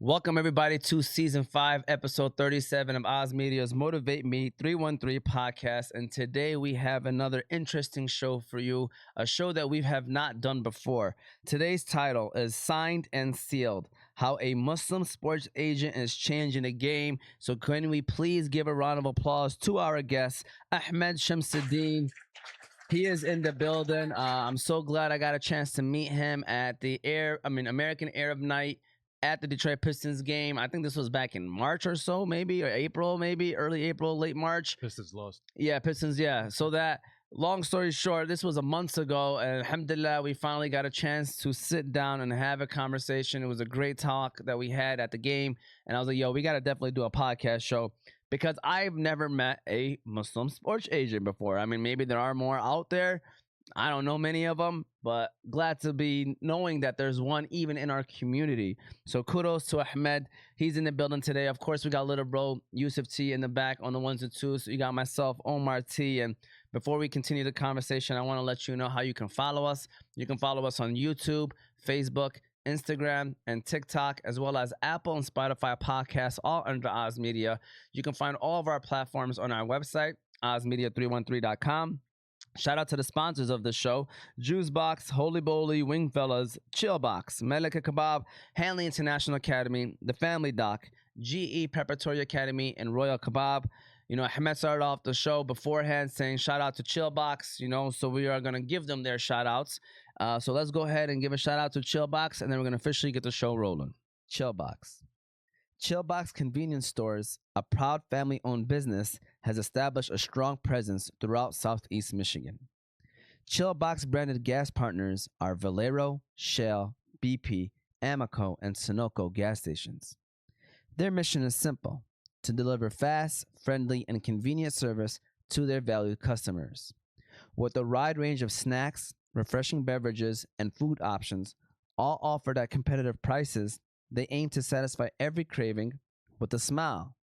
Welcome everybody to season 5, episode 37 of Oz Media's Motivate Me 313 podcast. And today we have another interesting show for you, a show that we have not done before. Today's title is Signed and Sealed: How a Muslim Sports Agent is Changing the Game. So can we please give a round of applause to our guest, Ahmad Chamseddine. He is in the building. I'm so glad I got a chance to meet him at the American Arab Night at the Detroit Pistons game. I think this was back in March or so, maybe, or April, maybe early April, late March. Pistons lost. Yeah, Pistons. Yeah. So that, long story short, this was a month ago, and alhamdulillah, we finally got a chance to sit down and have a conversation. It was a great talk that we had at the game, and I was like, "Yo, we got to definitely do a podcast show." Because I've never met a Muslim sports agent before. I mean, maybe there are more out there. I don't know many of them, but glad to be knowing that there's one even in our community. So kudos to Ahmed. He's in the building today. Of course, we got little bro Yusuf T in the back on the ones and twos. So you got myself, Omar T. And before we continue the conversation, I want to let you know how you can follow us. You can follow us on YouTube, Facebook, Instagram, and TikTok, as well as Apple and Spotify podcasts, all under Oz Media. You can find all of our platforms on our website, ozmedia313.com. Shout out to the sponsors of the show: Juice Box, Holy Bowly, Wing Fellas, Chill Box, Melika Kebab, Hanley International Academy, The Family Doc, GE Preparatory Academy, and Royal Kebab. You know, Ahmed started off the show beforehand saying shout out to Chill Box, so we are going to give them their shout outs. So let's go ahead and give a shout out to Chill Box, and then we're going to officially get the show rolling. Chill Box. Chillbox Convenience Stores, a proud family-owned business, has established a strong presence throughout Southeast Michigan. Chillbox branded gas partners are Valero, Shell, BP, Amoco, and Sunoco gas stations. Their mission is simple: to deliver fast, friendly, and convenient service to their valued customers. With a wide range of snacks, refreshing beverages, and food options, all offered at competitive prices, they aim to satisfy every craving with a smile.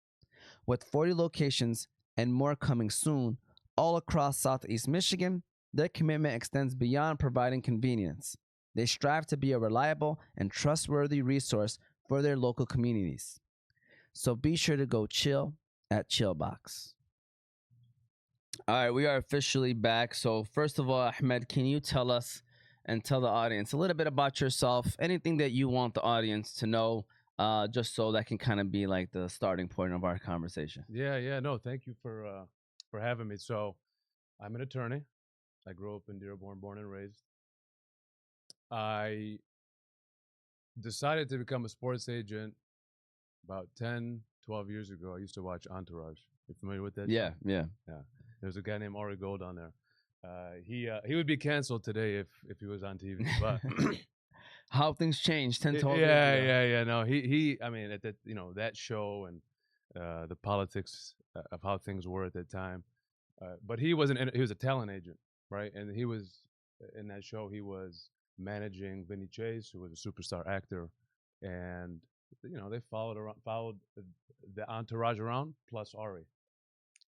With 40 locations and more coming soon, all across Southeast Michigan, their commitment extends beyond providing convenience. They strive to be a reliable and trustworthy resource for their local communities. So be sure to go chill at Chillbox. All right, we are officially back. So first of all, Ahmed, can you tell us and tell the audience a little bit about yourself, anything that you want the audience to know, just so that can kind of be like the starting point of our conversation. Yeah. No, thank you for having me. So, I'm an attorney. I grew up in Dearborn, born and raised. I decided to become a sports agent about 10, 12 years ago. I used to watch Entourage. You familiar with that? Yeah, show? yeah. Yeah. There's a guy named Ari Gold on there. He would be canceled today if he was on TV. But How things changed 10, 12 years yeah, ago. yeah. No, he. I mean, at that that show and the politics of how things were at that time. But he wasn't. He was a talent agent, right? And he was in that show. He was managing Vinny Chase, who was a superstar actor, and they followed the entourage around plus Ari.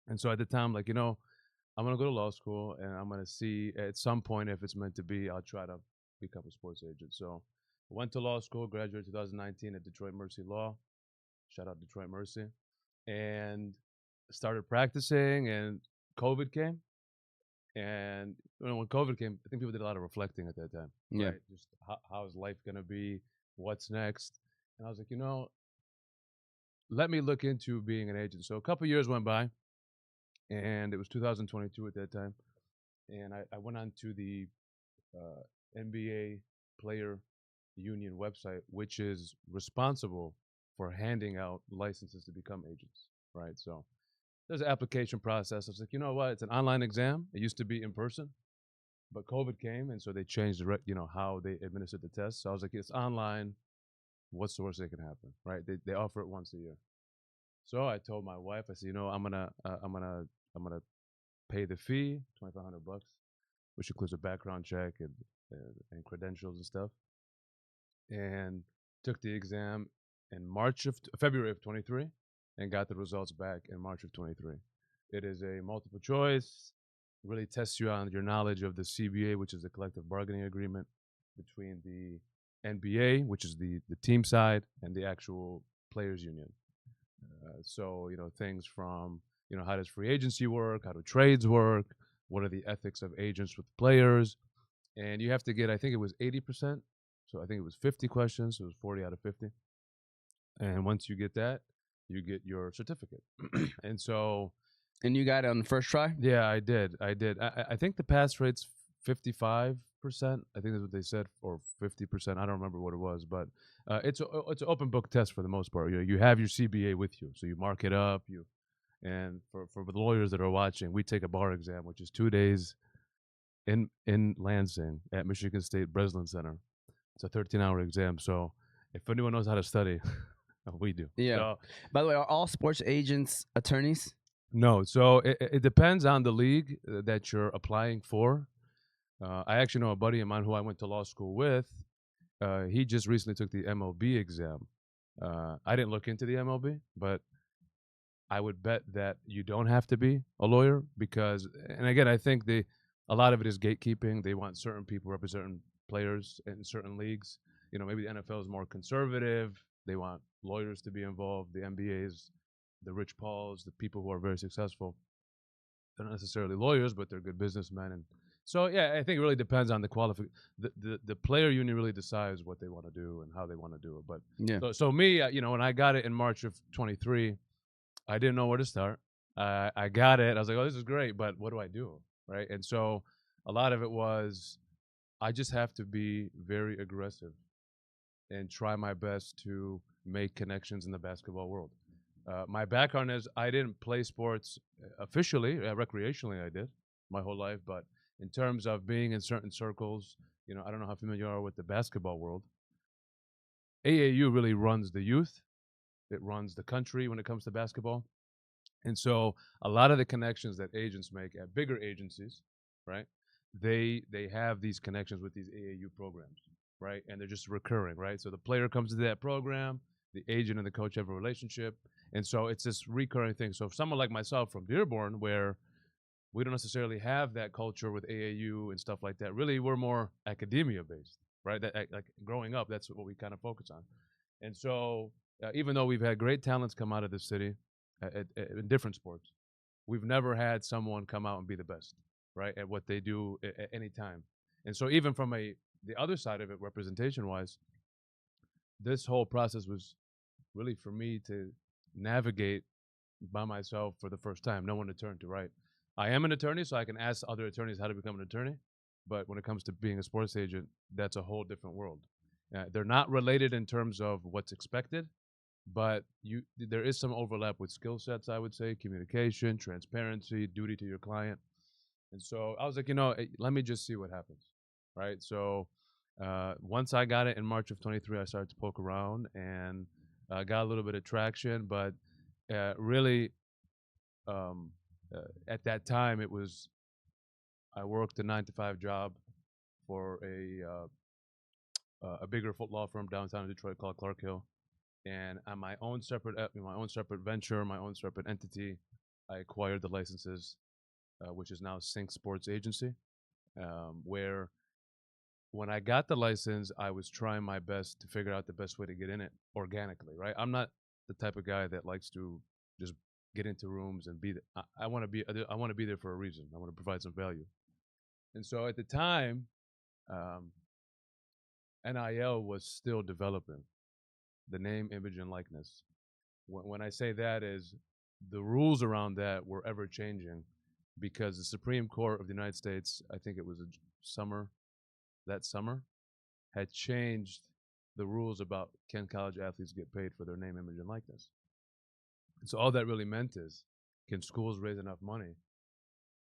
And so at the time, like I'm gonna go to law school, and I'm gonna see at some point if it's meant to be. I'll try to become a sports agent. So I went to law school, graduated 2019 at Detroit Mercy Law. Shout out Detroit Mercy, and started practicing. And COVID came, and when COVID came, I think people did a lot of reflecting at that time. Yeah. Right? Just how's life gonna be? What's next? And I was like, let me look into being an agent. So a couple years went by, and it was 2022 at that time, and I went on to the NBA Player Union website, which is responsible for handing out licenses to become agents, right? So there's an application process. I was like, you know what? It's an online exam. It used to be in person, but COVID came, and so they changed how they administered the test. So I was like, it's online. What's the worst that can happen, right? They offer it once a year. So I told my wife, I said, I'm gonna pay the fee, $2,500, which includes a background check and credentials and stuff, and took the exam in February of 23, and got the results back in March of 23. It is a multiple choice, really tests you on your knowledge of the CBA, which is the collective bargaining agreement between the NBA, which is the team side, and the actual players union. So things from how does free agency work, how do trades work, what are the ethics of agents with players, and you have to get, I think it was 80%, so I think it was 50 questions, so it was 40 out of 50, and once you get that, you get your certificate. And so And you got it on the first try? yeah, I did. I think the pass rate's 55%. I think that's what they said, or 50%. I don't remember what it was, but it's an open book test for the most part. You have your CBA with you, so you mark it up. And for the lawyers that are watching, we take a bar exam, which is 2 days in Lansing at Michigan State Breslin Center. It's a 13-hour exam. So if anyone knows how to study, we do. Yeah. So, By the way, are all sports agents attorneys? no, so it depends on the league that you're applying for. I actually know a buddy of mine who I went to law school with. He just recently took the MLB exam. I didn't look into the MLB, but I would bet that you don't have to be a lawyer because, and again, I think a lot of it is gatekeeping. They want certain people representing players in certain leagues. Maybe the NFL is more conservative. They want lawyers to be involved. The NBA's, the Rich Pauls, the people who are very successful. They're not necessarily lawyers, but they're good businessmen. And so, yeah, I think it really depends on the qualification. The player union really decides what they want to do and how they want to do it. But Yeah. so me, when I got it in March of 23, I didn't know where to start. I got it. I was like, oh, this is great, but what do I do? Right. And so a lot of it was I just have to be very aggressive and try my best to make connections in the basketball world. My background is I didn't play sports officially, recreationally I did my whole life, but in terms of being in certain circles, I don't know how familiar you are with the basketball world. AAU really runs the youth. It runs the country when it comes to basketball. And so a lot of the connections that agents make at bigger agencies, right? They have these connections with these AAU programs, right? And they're just recurring, right? So the player comes to that program, the agent and the coach have a relationship, and so it's this recurring thing. So if someone like myself from Dearborn, where we don't necessarily have that culture with AAU and stuff like that, really we're more academia based, right? That like growing up, that's what we kind of focus on. And so even though we've had great talents come out of the city in different sports, we've never had someone come out and be the best, right, at what they do at any time. And so even from the other side of it, representation wise, this whole process was really for me to navigate by myself for the first time. No one to turn to, right? I am an attorney, so I can ask other attorneys how to become an attorney. But when it comes to being a sports agent, that's a whole different world. They're not related in terms of what's expected, but there is some overlap with skill sets. I would say communication, transparency, duty to your client. And so I was like, let me just see what happens, right? So once I got it in March of 23, I started to poke around and got a little bit of traction, but really at that time I worked a 9 to 5 job for a bigger foot law firm downtown Detroit called Clark Hill, and on my own separate venture, my own separate entity, I acquired the licenses, which is now Sync Sports Agency, where when I got the license, I was trying my best to figure out the best way to get in it organically, right? I'm not the type of guy that likes to just get into rooms and be. I want to be. I want to be there for a reason. I want to provide some value. And so at the time, um, NIL was still developing the name, image, and likeness. When I say that is the rules around that were ever changing because the Supreme Court of the United States, I think it was that summer, had changed the rules about can college athletes get paid for their name, image, and likeness. And so all that really meant is, can schools raise enough money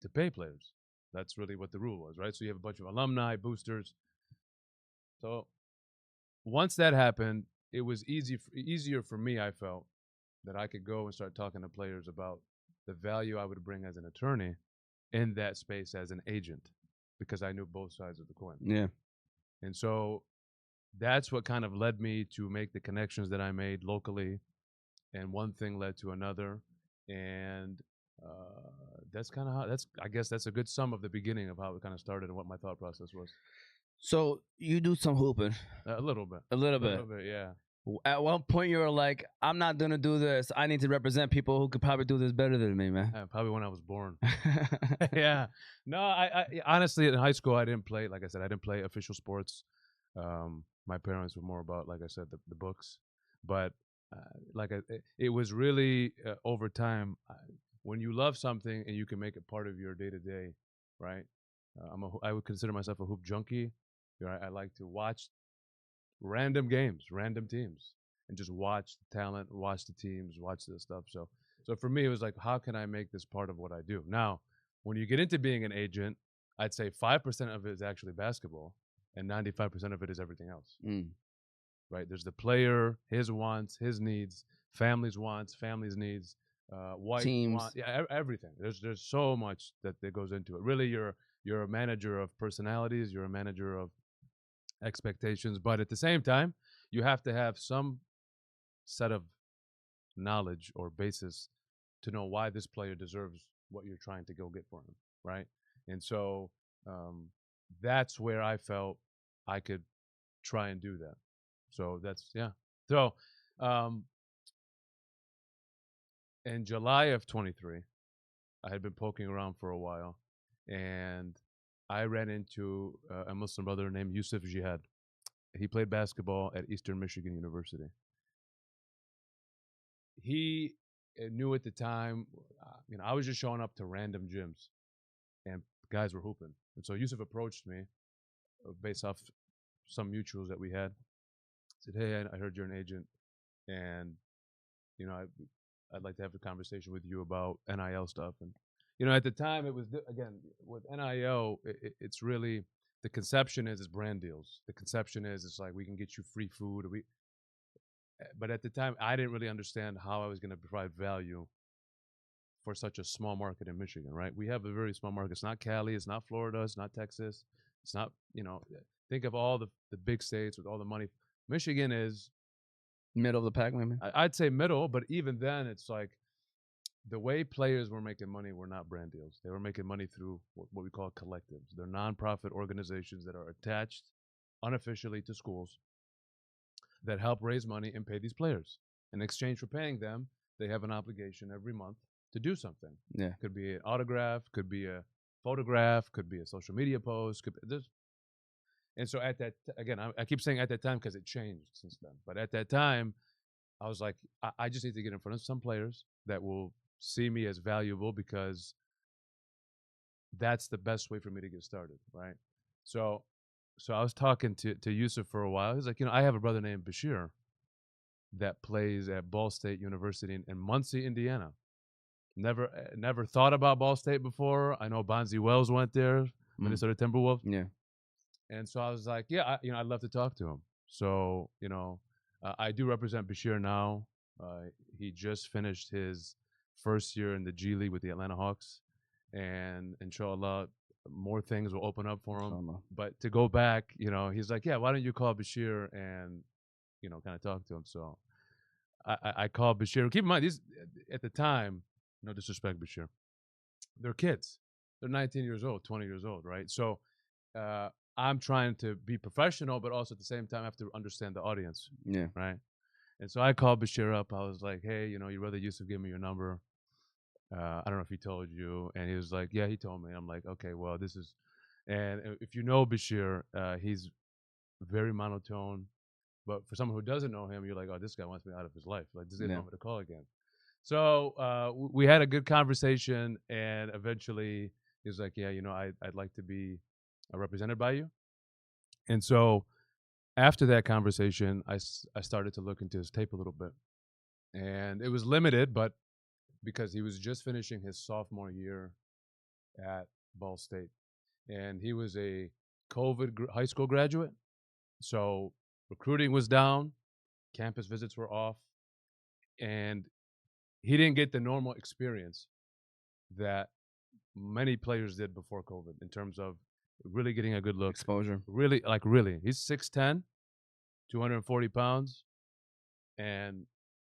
to pay players? That's really what the rule was, right? So you have a bunch of alumni, boosters. So once that happened, it was easier for me, I felt, that I could go and start talking to players about the value I would bring as an attorney in that space as an agent because I knew both sides of the coin. Yeah. And so that's what kind of led me to make the connections that I made locally, and one thing led to another, and that's kind of how I guess that's a good sum of the beginning of how it kind of started and what my thought process was. So you do some hooping A little bit. a little bit. Yeah. At one point, you were like, "I'm not gonna do this. I need to represent people who could probably do this better than me, man." Probably when I was born. Yeah. No, I honestly in high school I didn't play. Like I said, I didn't play official sports. My parents were more about, like I said, the books. But it was really over time when you love something and you can make it part of your day to day, right? I would consider myself a hoop junkie. You know, I like to watch random games, random teams, and just watch the talent, watch the teams, watch the stuff. So for me, it was like, how can I make this part of what I do? Now, when you get into being an agent, I'd say 5% of it is actually basketball, and 95% of it is everything else. Mm. Right? There's the player, his wants, his needs, family's wants, family's needs, wife Teams. want, yeah, everything. There's so much that goes into it. Really, you're a manager of personalities. You're a manager of expectations, but at the same time, you have to have some set of knowledge or basis to know why this player deserves what you're trying to go get for him, right? And so um, that's where I felt I could try and do that. So that's yeah. So um, in July of 23, I had been poking around for a while, and I ran into a Muslim brother named Yusuf Jihad. He played basketball at Eastern Michigan University. He knew at the time, I was just showing up to random gyms, and guys were hooping. And so Yusuf approached me based off some mutuals that we had. Said, "Hey, I heard you're an agent, and you know, I'd like to have a conversation with you about NIL stuff." And at the time, it was again with NIL, it's really the conception is brand deals. The conception is it's like we can get you free food. But at the time, I didn't really understand how I was going to provide value for such a small market in Michigan, right? We have a very small market. It's not Cali, it's not Florida, it's not Texas, it's not, think of all the big states with all the money. Michigan is Middle of the pack, maybe. I'd say middle, but even then, it's like the way players were making money were not brand deals. They were making money through what we call collectives. They're nonprofit organizations that are attached unofficially to schools that help raise money and pay these players. In exchange for paying them, they have an obligation every month to do something. Yeah. Could be an autograph, could be a photograph, could be a social media post. And so at that, again, I keep saying at that time because it changed since then. But at that time, I was like, I just need to get in front of some players that will see me as valuable because that's the best way for me to get started, right? So I was talking to Yusuf for a while. He's like, I have a brother named Bashir that plays at Ball State University in Muncie, Indiana. Never thought about Ball State before. I know Bonzi Wells went there, Minnesota Timberwolves. Yeah. And so I was like, yeah, I'd love to talk to him. So, I do represent Bashir now. He just finished his first year in the G League with the Atlanta Hawks. And inshallah, more things will open up for him. Inshallah. But to go back, he's like, yeah, why don't you call Bashir and, kind of talk to him. So I called Bashir. Keep in mind, these at the time, no disrespect, Bashir, they're kids. They're 19 years old, 20 years old, right? So I'm trying to be professional, but also at the same time, I have to understand the audience. Yeah. Right. And so I called Bashir up. I was like, hey, your brother Yusuf gave me your number. I don't know if he told you. And he was like, yeah, he told me. I'm like, okay, well, this is, and if you know Bashir, he's very monotone. But for someone who doesn't know him, you're like, oh, this guy wants me out of his life. Like, this guy's want me to call again. So we had a good conversation, and eventually he was like, yeah, I'd like to be represented by you. And so after that conversation, I started to look into his tape a little bit. And it was limited, but because he was just finishing his sophomore year at Ball State. And he was a COVID high school graduate. So recruiting was down, campus visits were off, and he didn't get the normal experience that many players did before COVID in terms of really getting a good look. Exposure. Really. He's 6'10", 240 pounds, and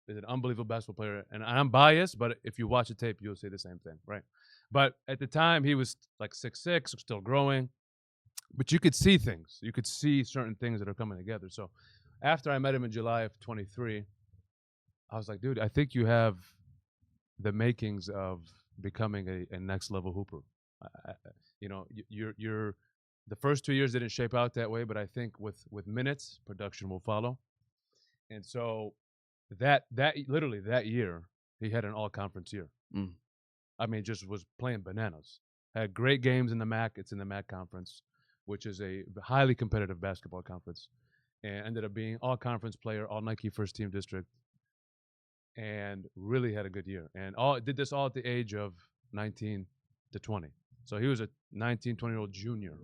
is an unbelievable basketball player. And I'm biased, but if you watch the tape, you'll see the same thing, right? But at the time, he was like 6'6", still growing. but you could see things. You could see certain things that are coming together. So after I met him in July of 23, I was like, dude, I think you have the makings of becoming a next level hooper. I, you know, you're the first 2 years didn't shape out that way, but I think with minutes, production will follow. And so that literally that year, he had an all conference year. Mm. I mean, just was playing bananas. Had great games in the MAC. It's in the MAC conference, which is a highly competitive basketball conference, and ended up being all conference player, all Nike first team district, and really had a good year. And all did this all at the age of 19 to 20. So he was a 19, 20-year-old junior,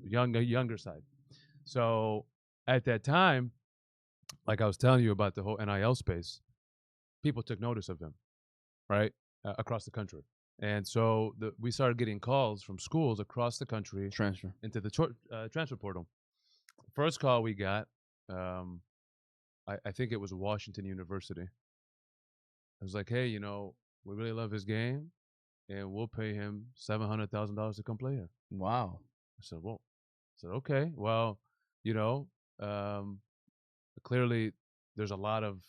younger side. So at that time, like I was telling you about the whole NIL space, people took notice of him, right, across the country. And so we started getting calls from schools across the country Transfer. into the transfer portal. First call we got, I think it was Washington University. I was like, hey, you know, we really love his game, and we'll pay him $700,000 to come play here. Wow. I said, well, I said, okay, well, you know, clearly there's a lot of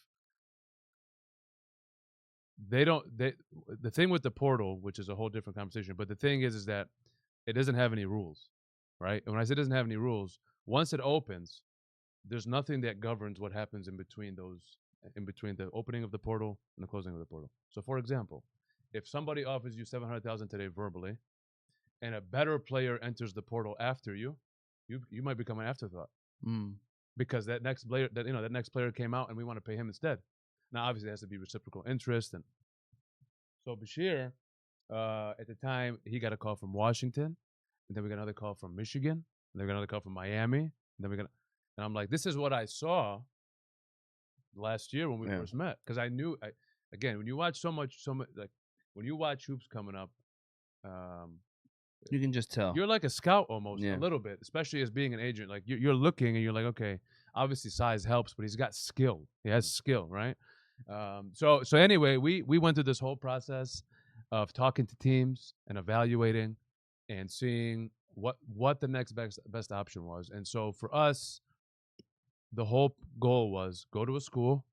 the thing with the portal, which is a whole different conversation, but the thing is that it doesn't have any rules, right? And when I say it doesn't have any rules, once it opens, there's nothing that governs what happens in between the opening of the portal and the closing of the portal. So for example, if somebody offers you 700,000 today verbally, and a better player enters the portal after you might become an afterthought. Mm. Because that next player came out and we want to pay him instead. Now, obviously, it has to be reciprocal interest. And so Bashir, at the time, he got a call from Washington, and then we got another call from Michigan, and then we got another call from Miami, and then and I'm like, this is what I saw last year when we first met, because I knew, again, when you watch so much, like when you watch hoops coming up, you can just tell you're like a scout almost a little bit, especially as being an agent. Like you're looking and you're like, okay, obviously size helps, but he's got skill. He has skill, right? So anyway, we went through this whole process of talking to teams and evaluating and seeing what the next best option was. And so for us, the whole goal was go to a school,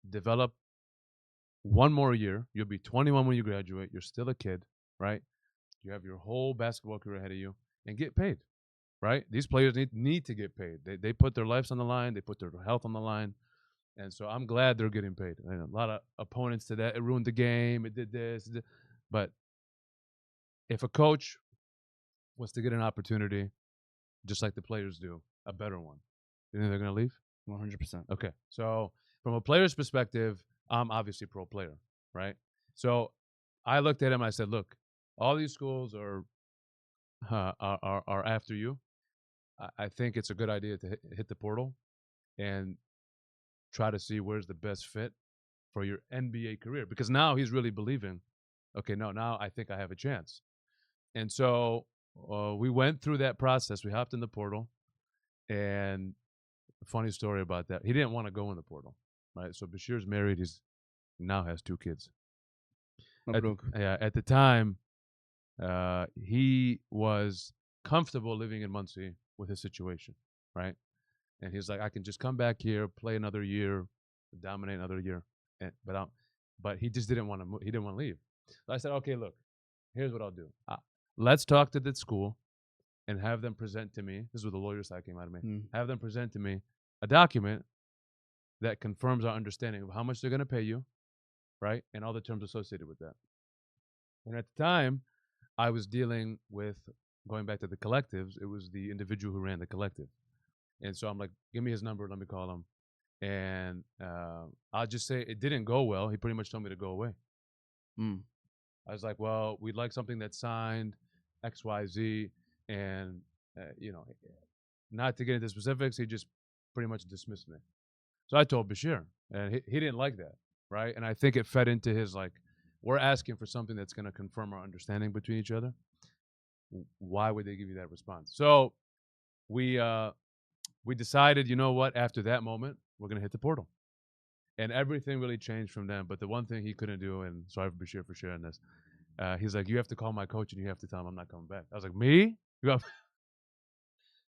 develop one more year. You'll be 21 when you graduate. You're still a kid, right? You have your whole basketball career ahead of you, and get paid, right? These players need to get paid. They put their lives on the line. They put their health on the line. And so I'm glad they're getting paid. I know a lot of opponents to that. It ruined the game. It did this. But if a coach was to get an opportunity, just like the players do, a better one, you think they're going to leave? 100%. Okay. So from a player's perspective, I'm obviously pro player, right? So I looked at him and I said, look, all these schools are after you. I think it's a good idea to hit the portal and try to see where's the best fit for your NBA career, because now he's really believing, okay, no, now I think I have a chance. And so we went through that process. We hopped in the portal, and a funny story about that. He didn't want to go in the portal, right? So Bashir's married. He now has 2 kids. At the time, he was comfortable living in Muncie with his situation, right? And he's like, I can just come back here, play another year, dominate another year, but he just didn't want to. He didn't want to leave. So I said, okay, look, here's what I'll do. Let's talk to the school and have them present to me. This is where the lawyer side came out of me. Have them present to me a document that confirms our understanding of how much they're going to pay you, right, and all the terms associated with that. And at the time, I was dealing with, going back to the collectives, it was the individual who ran the collective. And so I'm like, give me his number, let me call him. And I'll just say it didn't go well. He pretty much told me to go away. I was like, well, we'd like something that's signed, XYZ. And, not to get into specifics, he just pretty much dismissed me. So I told Bashir, and he didn't like that, right? And I think it fed into his, like, we're asking for something that's going to confirm our understanding between each other. Why would they give you that response? So we decided, you know what, after that moment, we're going to hit the portal. And everything really changed from then. But the one thing he couldn't do, and sorry for Bashir for sharing this, he's like, you have to call my coach and you have to tell him I'm not coming back. I was like, me?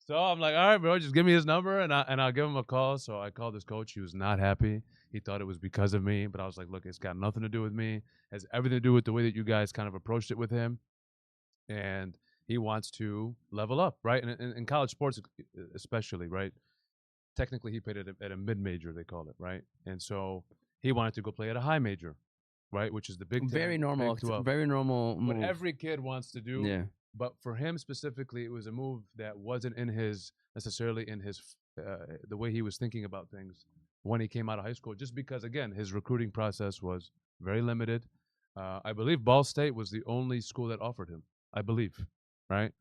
So I'm like, all right, bro, just give me his number and I'll give him a call. So I called his coach. He was not happy. He thought it was because of me, but I was like, look, it's got nothing to do with me. It has everything to do with the way that you guys kind of approached it with him, and he wants to level up, right? And in college sports, especially, right? Technically, he played at a mid major, they call it, right? And so he wanted to go play at a high major, right? Which is the Big Very 10, normal, Big 12. very normal What move. every kid wants to do. Yeah. But for him specifically, it was a move that wasn't in his necessarily in his the way he was thinking about things when he came out of high school. Just because, again, his recruiting process was very limited. I believe Ball State was the only school that offered him. I believe, right?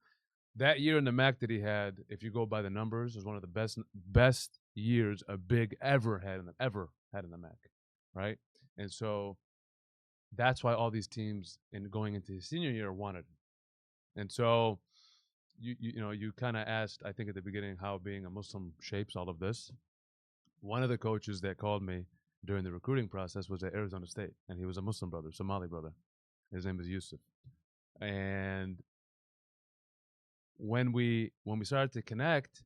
That year in the MAC that he had, if you go by the numbers, was one of the best years a big ever had in the MAC, right? And so that's why all these teams in going into his senior year wanted him. And so you kind of asked, I think at the beginning, how being a Muslim shapes all of this. One of the coaches that called me during the recruiting process was at Arizona State, and he was a Muslim brother, Somali brother. His name is Yusuf. And when we started to connect,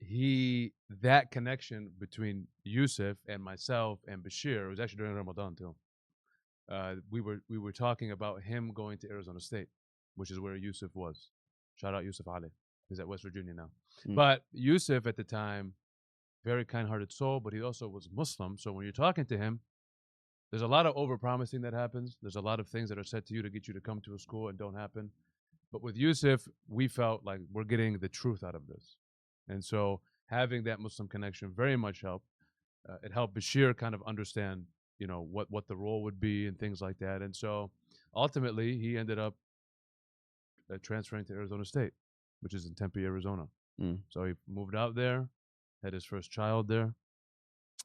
that connection between Yusuf and myself and Bashir, it was actually during Ramadan too. We were talking about him going to Arizona State, which is where Yusuf was. Shout out Yusuf Ali. He's at West Virginia now. But Yusuf at the time, very kind-hearted soul, but he also was Muslim. So when you're talking to him, there's a lot of over-promising that happens. There's a lot of things that are said to you to get you to come to a school and don't happen. But with Yusuf, we felt like we're getting the truth out of this. And so having that Muslim connection very much helped. It helped Bashir kind of understand, what the role would be and things like that. And so ultimately, he ended up transferring to Arizona State, which is in Tempe, Arizona. So he moved out there, had his first child there.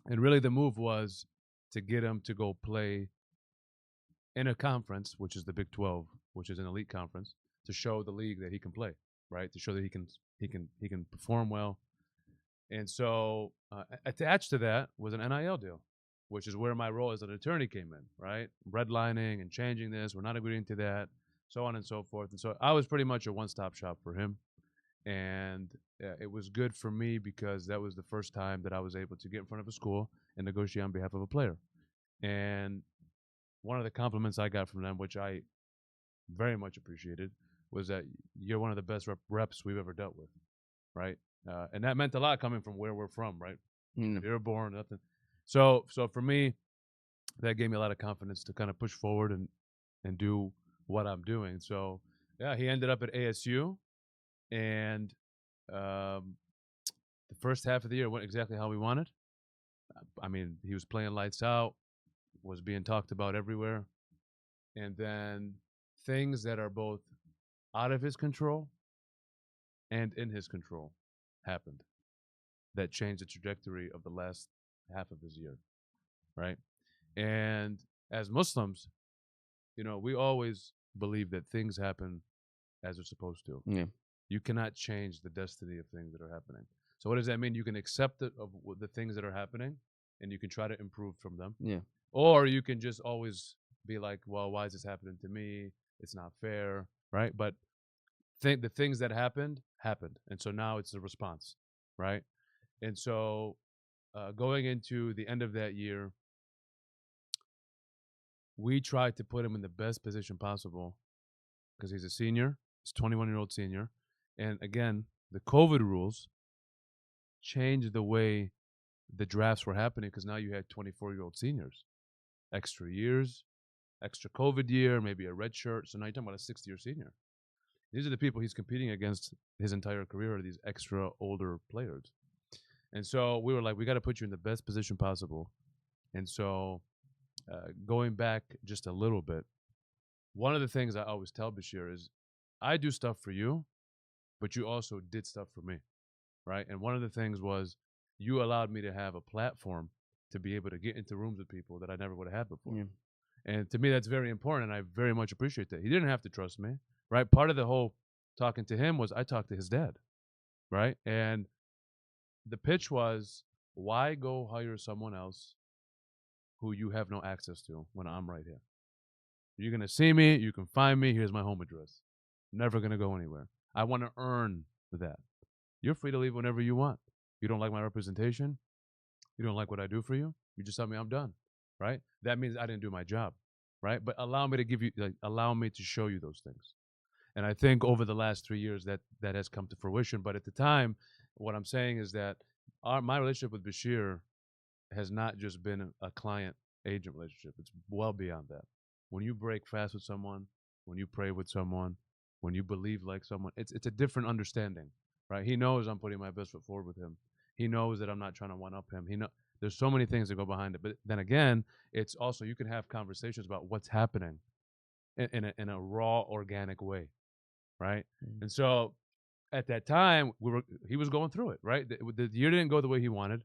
And really the move was to get him to go play in a conference, which is the Big 12, which is an elite conference, to show the league that he can play, right? To show that he can perform well. And so attached to that was an NIL deal, which is where my role as an attorney came in, right? Redlining and changing this. We're not agreeing to that, so on and so forth. And so I was pretty much a one-stop shop for him. And it was good for me because that was the first time that I was able to get in front of a school and negotiate on behalf of a player. And one of the compliments I got from them, which I very much appreciated, was that you're one of the best reps we've ever dealt with, right? And that meant a lot coming from where we're from, right? You're born, nothing. So for me, that gave me a lot of confidence to kind of push forward and do what I'm doing. So yeah, he ended up at ASU, and the first half of the year went exactly how we wanted. I mean, he was playing lights out, was being talked about everywhere, and then things that are both out of his control and in his control happened that changed the trajectory of the last half of his year, right? And as Muslims, we always believe that things happen as they're supposed to. Yeah. You cannot change the destiny of things that are happening. So what does that mean? You can accept it of the things that are happening, and you can try to improve from them. Yeah. Or you can just always be like, well, why is this happening to me? It's not fair, right? But the things that happened, and so now it's the response, right? And so going into the end of that year, we tried to put him in the best position possible because he's a senior. He's a 21-year-old senior. And again, the COVID rules changed the way the drafts were happening because now you had 24-year-old seniors. Extra years, extra COVID year, maybe a red shirt. So now you're talking about a 6th-year senior. These are the people he's competing against his entire career, are these extra older players. And so we were like, we got to put you in the best position possible. And so going back just a little bit, one of the things I always tell Bashir is, I do stuff for you, but you also did stuff for me, right? And one of the things was you allowed me to have a platform to be able to get into rooms with people that I never would have had before. Yeah. And to me, that's very important, and I very much appreciate that. He didn't have to trust me, right? Part of the whole talking to him was I talked to his dad, right? And the pitch was, why go hire someone else who you have no access to when I'm right here? You're going to see me. You can find me. Here's my home address. Never going to go anywhere. I want to earn that. You're free to leave whenever you want. You don't like my representation. You don't like what I do for you. You just tell me I'm done, right? That means I didn't do my job, right? But allow me to give you, like, allow me to show you those things. And I think over the last 3 years that has come to fruition. But at the time, what I'm saying is that my relationship with Bashir has not just been a client agent relationship. It's well beyond that. When you break fast with someone, when you pray with someone, when you believe like someone, it's a different understanding, right? He knows I'm putting my best foot forward with him. He knows that I'm not trying to one up him. There's so many things that go behind it. But then again, it's also you can have conversations about what's happening in a raw, organic way, right? Mm. And so at that time, he was going through it, right? The year didn't go the way he wanted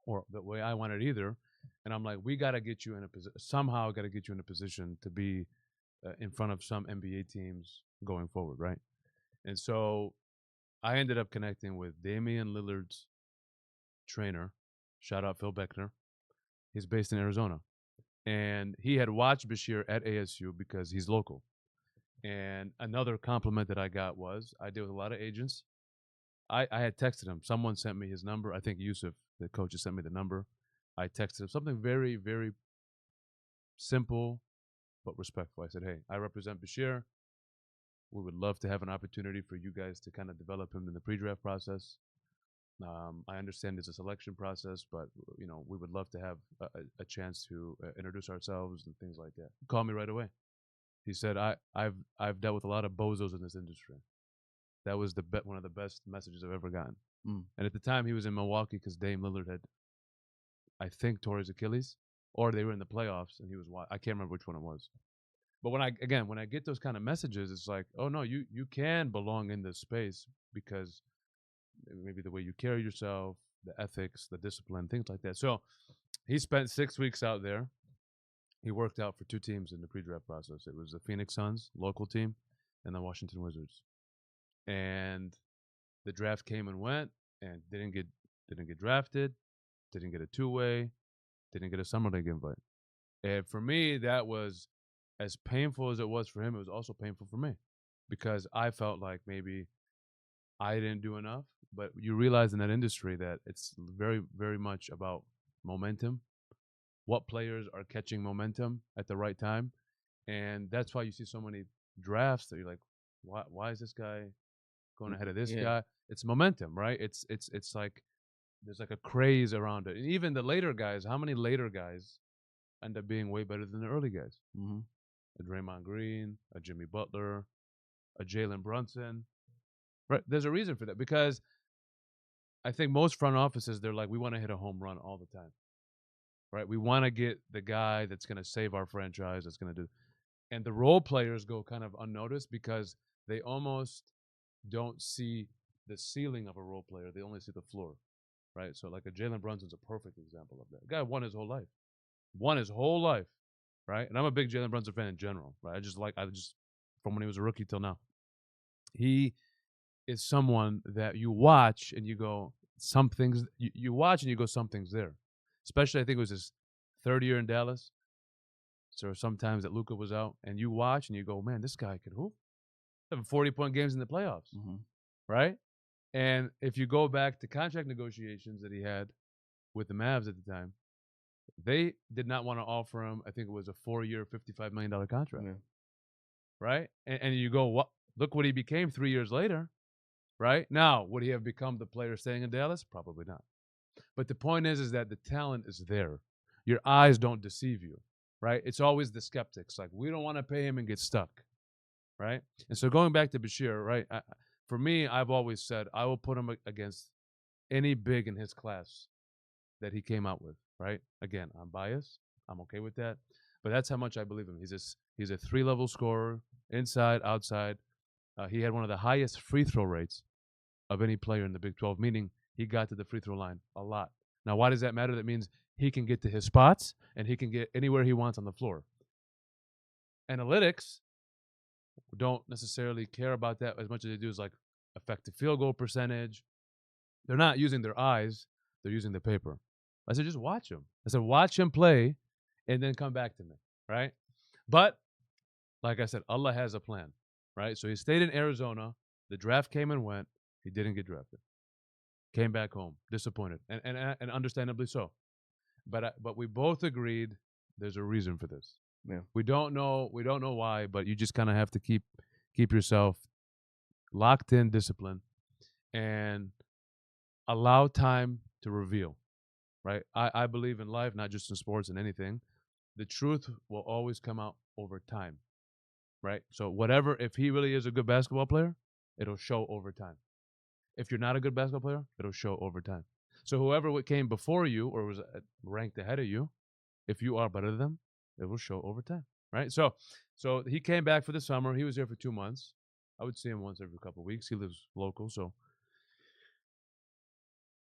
or the way I wanted either. And I'm like, we got to get you in a position, somehow got to get you in a position to be in front of some NBA teams going forward, right? And so I ended up connecting with Damian Lillard's trainer. Shout out Phil Beckner. He's based in Arizona. And he had watched Bashir at ASU because he's local. And another compliment that I got was I deal with a lot of agents. I had texted him. Someone sent me his number. I think Yusuf, the coach, sent me the number. I texted him something very, very simple but respectful. I said, hey, I represent Bashir. We would love to have an opportunity for you guys to kind of develop him in the pre-draft process. I understand it's a selection process, but we would love to have a chance to introduce ourselves and things like that. He called me right away. He said, I've dealt with a lot of bozos in this industry. That was one of the best messages I've ever gotten. Mm. And at the time, he was in Milwaukee because Dame Lillard had, I think, tore his Achilles, or they were in the playoffs, and he was. I can't remember which one it was. But when I get those kind of messages, it's like, oh no, you can belong in this space because maybe the way you carry yourself, the ethics, the discipline, things like that. So he spent 6 weeks out there. He worked out for 2 teams in the pre-draft process. It was the Phoenix Suns, local team, and the Washington Wizards. And the draft came and went, and didn't get drafted, didn't get a 2-way, didn't get a summer league invite. And for me, that was as painful as it was for him. It was also painful for me because I felt like maybe I didn't do enough. But you realize in that industry that it's very, very much about momentum. What players are catching momentum at the right time, and that's why you see so many drafts that you're like, why is this guy going ahead of this Yeah. guy? It's momentum, right? It's like there's like a craze around it. And even the later guys, how many later guys end up being way better than the early guys? Mm-hmm. A Draymond Green, a Jimmy Butler, a Jalen Brunson. Right? There's a reason for that because I think most front offices they're like, we want to hit a home run all the time. Right? We want to get the guy that's going to save our franchise, that's going to do. And the role players go kind of unnoticed because they almost don't see the ceiling of a role player. They only see the floor, right? So like a Jalen Brunson's a perfect example of that. The guy won his whole life, right? And I'm a big Jalen Brunson fan in general, right? I just from when he was a rookie till now. He is someone that you watch and you go, some things you watch and you go, something's there. Especially I think it was his 3rd year in Dallas. So sometimes that Luka was out, and you watch and you go, man, this guy could hoop. Have 40-point games in the playoffs, Mm-hmm. right? And if you go back to contract negotiations that he had with the Mavs at the time, they did not want to offer him, I think it was a 4-year, $55 million contract, Yeah. right? And you go, what? Look what he became 3 years later, right? Now, would he have become the player staying in Dallas? Probably not. But the point is that the talent is there. Your eyes don't deceive you, right? It's always the skeptics. Like, we don't want to pay him and get stuck, right? And so going back to Bashir, right? For me, I've always said I will put him against any big in his class that he came out with, right? Again, I'm biased. I'm okay with that. But that's how much I believe him. He's a 3-level scorer, inside, outside. He had one of the highest free throw rates of any player in the Big 12, meaning he got to the free throw line a lot. Now, why does that matter? That means he can get to his spots and he can get anywhere he wants on the floor. Analytics don't necessarily care about that as much as they do as like effective field goal percentage. They're not using their eyes, they're using the paper. I said, just watch him. I said, watch him play and then come back to me, right? But like I said, Allah has a plan, right? So he stayed in Arizona. The draft came and went. He didn't get drafted. Came back home, disappointed, and understandably so. But we both agreed there's a reason for this. Yeah. We don't know why, but you just kind of have to keep yourself locked in discipline and allow time to reveal. Right? I believe in life, not just in sports and anything. The truth will always come out over time. Right? So whatever, if he really is a good basketball player, it'll show over time. If you're not a good basketball player, it'll show over time. So whoever came before you or was ranked ahead of you, if you are better than them, it will show over time, right? So he came back for the summer. He was here for 2 months. I would see him once every couple of weeks. He lives local, so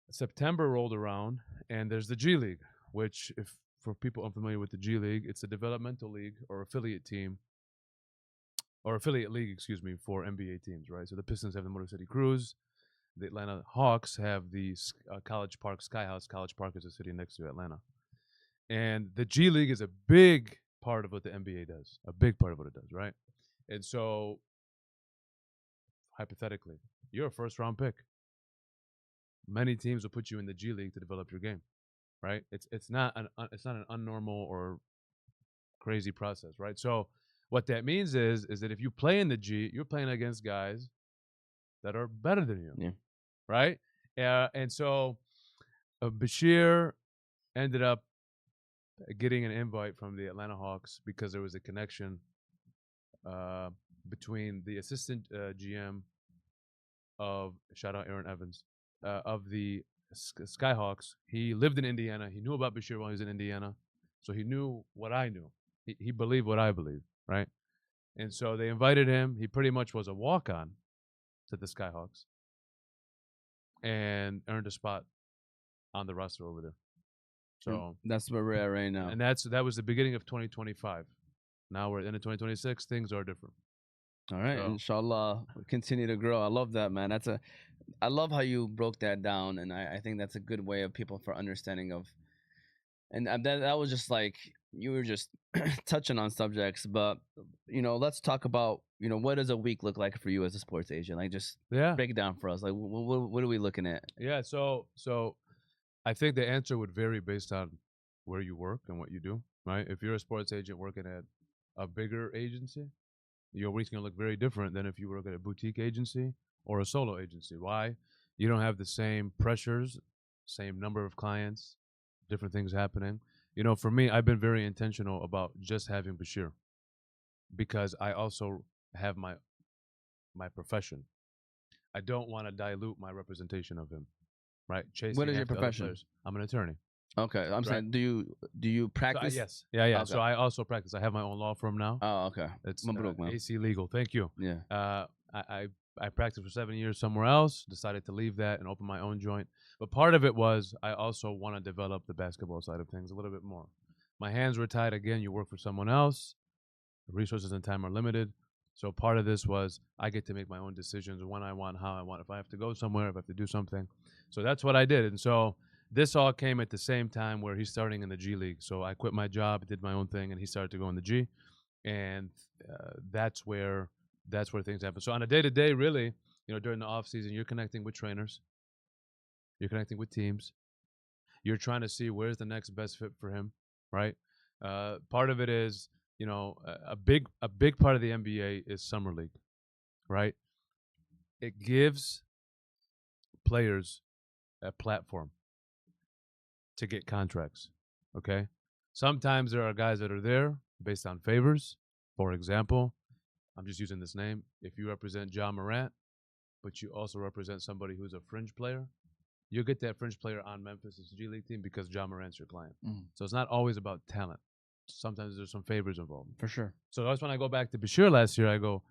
September rolled around, and there's the G League, which, if for people unfamiliar with the G League, it's a developmental league or affiliate team or affiliate league, excuse me, for NBA teams, right? So the Pistons have the Motor City Cruise. The Atlanta Hawks have the College Park Skyhouse. College Park is a city next to Atlanta. And the G League is a big part of what the NBA does, a big part of what it does, right? And so, hypothetically, you're a first-round pick. Many teams will put you in the G League to develop your game, right? It's not an unnormal or crazy process, right? So, what that means is that if you play in the G, you're playing against guys that are better than you, Yeah. right? And so, Bashir ended up getting an invite from the Atlanta Hawks because there was a connection between the assistant GM of, shout out Aaron Evans, of the Skyhawks. He lived in Indiana. He knew about Bashir while he was in Indiana. So he knew what I knew. He believed what I believed, right? And so they invited him. He pretty much was a walk-on to the Skyhawks and earned a spot on the roster over there. So that's where we're at right now. And that was the beginning of 2025. Now we're in 2026. Things are different. All right, inshallah, we'll continue to grow. I love that, man. I love how you broke that down, and I think that's a good way of people for understanding of. And that was just like you were just touching on subjects, but let's talk about what does a week look like for you as a sports agent? Like, just break it down for us. Like, what are we looking at? Yeah, so I think the answer would vary based on where you work and what you do, right? If you're a sports agent working at a bigger agency, your week's gonna look very different than if you work at a boutique agency or a solo agency. Why? You don't have the same pressures, same number of clients, different things happening. For me, I've been very intentional about just having Bashir because I also have my profession. I don't want to dilute my representation of him, right? What is your profession? I'm an attorney. Okay, I'm saying, do you practice? Yes, yeah. Okay. So I also practice. I have my own law firm now. Oh, okay. It's AC Legal. Thank you. Yeah. I practiced for 7 years somewhere else. Decided to leave that and open my own joint. But part of it was I also want to develop the basketball side of things a little bit more. My hands were tied again. You work for someone else. Resources and time are limited. So part of this was I get to make my own decisions when I want, how I want, if I have to go somewhere, if I have to do something. So that's what I did. And so this all came at the same time where he's starting in the G League. So I quit my job, did my own thing, and he started to go in the G. And that's where things happen. So on a day-to-day, really, during the off season, you're connecting with trainers, you're connecting with teams, you're trying to see where's the next best fit for him, right? Part of it is, a big part of the NBA is summer league, right? It gives players a platform to get contracts. Okay, sometimes there are guys that are there based on favors. For example, I'm just using this name. If you represent Ja Morant, but you also represent somebody who's a fringe player, you'll get that fringe player on Memphis' G League team because Ja Morant's your client. So it's not always about talent. Sometimes there's some favors involved. For sure. So that's when I go back to Bashir last year. I go,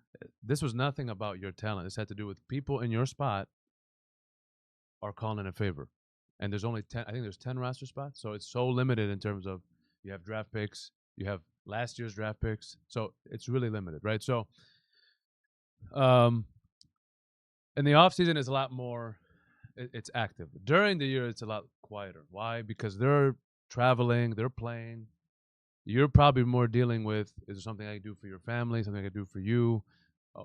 this was nothing about your talent. This had to do with people in your spot are calling in a favor. And there's only 10, I think there's 10 roster spots. So it's so limited in terms of you have draft picks, you have last year's draft picks. So it's really limited, right? So in the offseason is a lot more, it's active. During the year, it's a lot quieter. Why? Because they're traveling, they're playing. You're probably more dealing with, is there something I can do for your family, something I can do for you?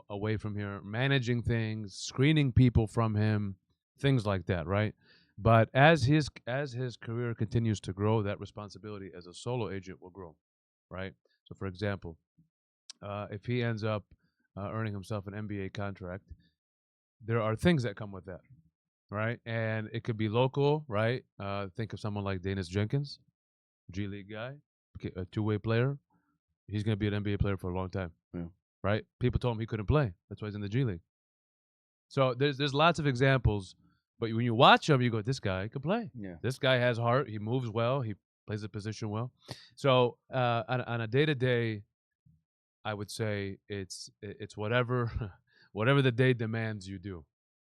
away from here, managing things, screening people from him, things like that, right? But as his career continues to grow, that responsibility as a solo agent will grow, right? So, for example, if he ends up earning himself an NBA contract, there are things that come with that, right? And it could be local, right? Think of someone like Danis Jenkins, G League guy, a two-way player. He's going to be an NBA player for a long time, Yeah. right? People told him he couldn't play. That's why he's in the G League. So there's lots of examples, but when you watch him, you go, this guy can play. Yeah. This guy has heart. He moves well. He plays the position well. So on a day-to-day, I would say it's whatever whatever the day demands you do,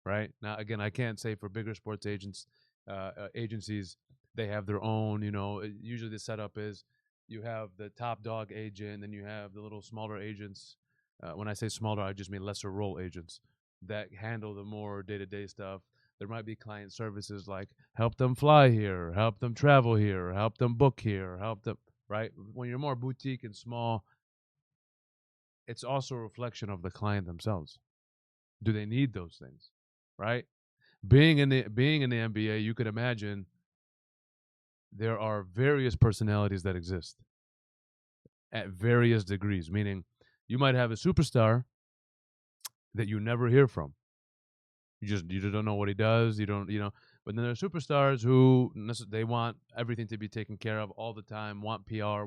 right? Now again, I can't say for bigger sports agencies they have their own. Usually the setup is you have the top dog agent, then you have the little smaller agents. When I say smaller, I just mean lesser role agents that handle the more day to day stuff. There might be client services like help them fly here, help them travel here, help them book here, help them right. When you're more boutique and small, it's also a reflection of the client themselves. Do they need those things, right? Being in the NBA, you could imagine there are various personalities that exist at various degrees. Meaning, you might have a superstar that you never hear from. You just don't know what he does. You don't. But then there are superstars who they want everything to be taken care of all the time. Want PR.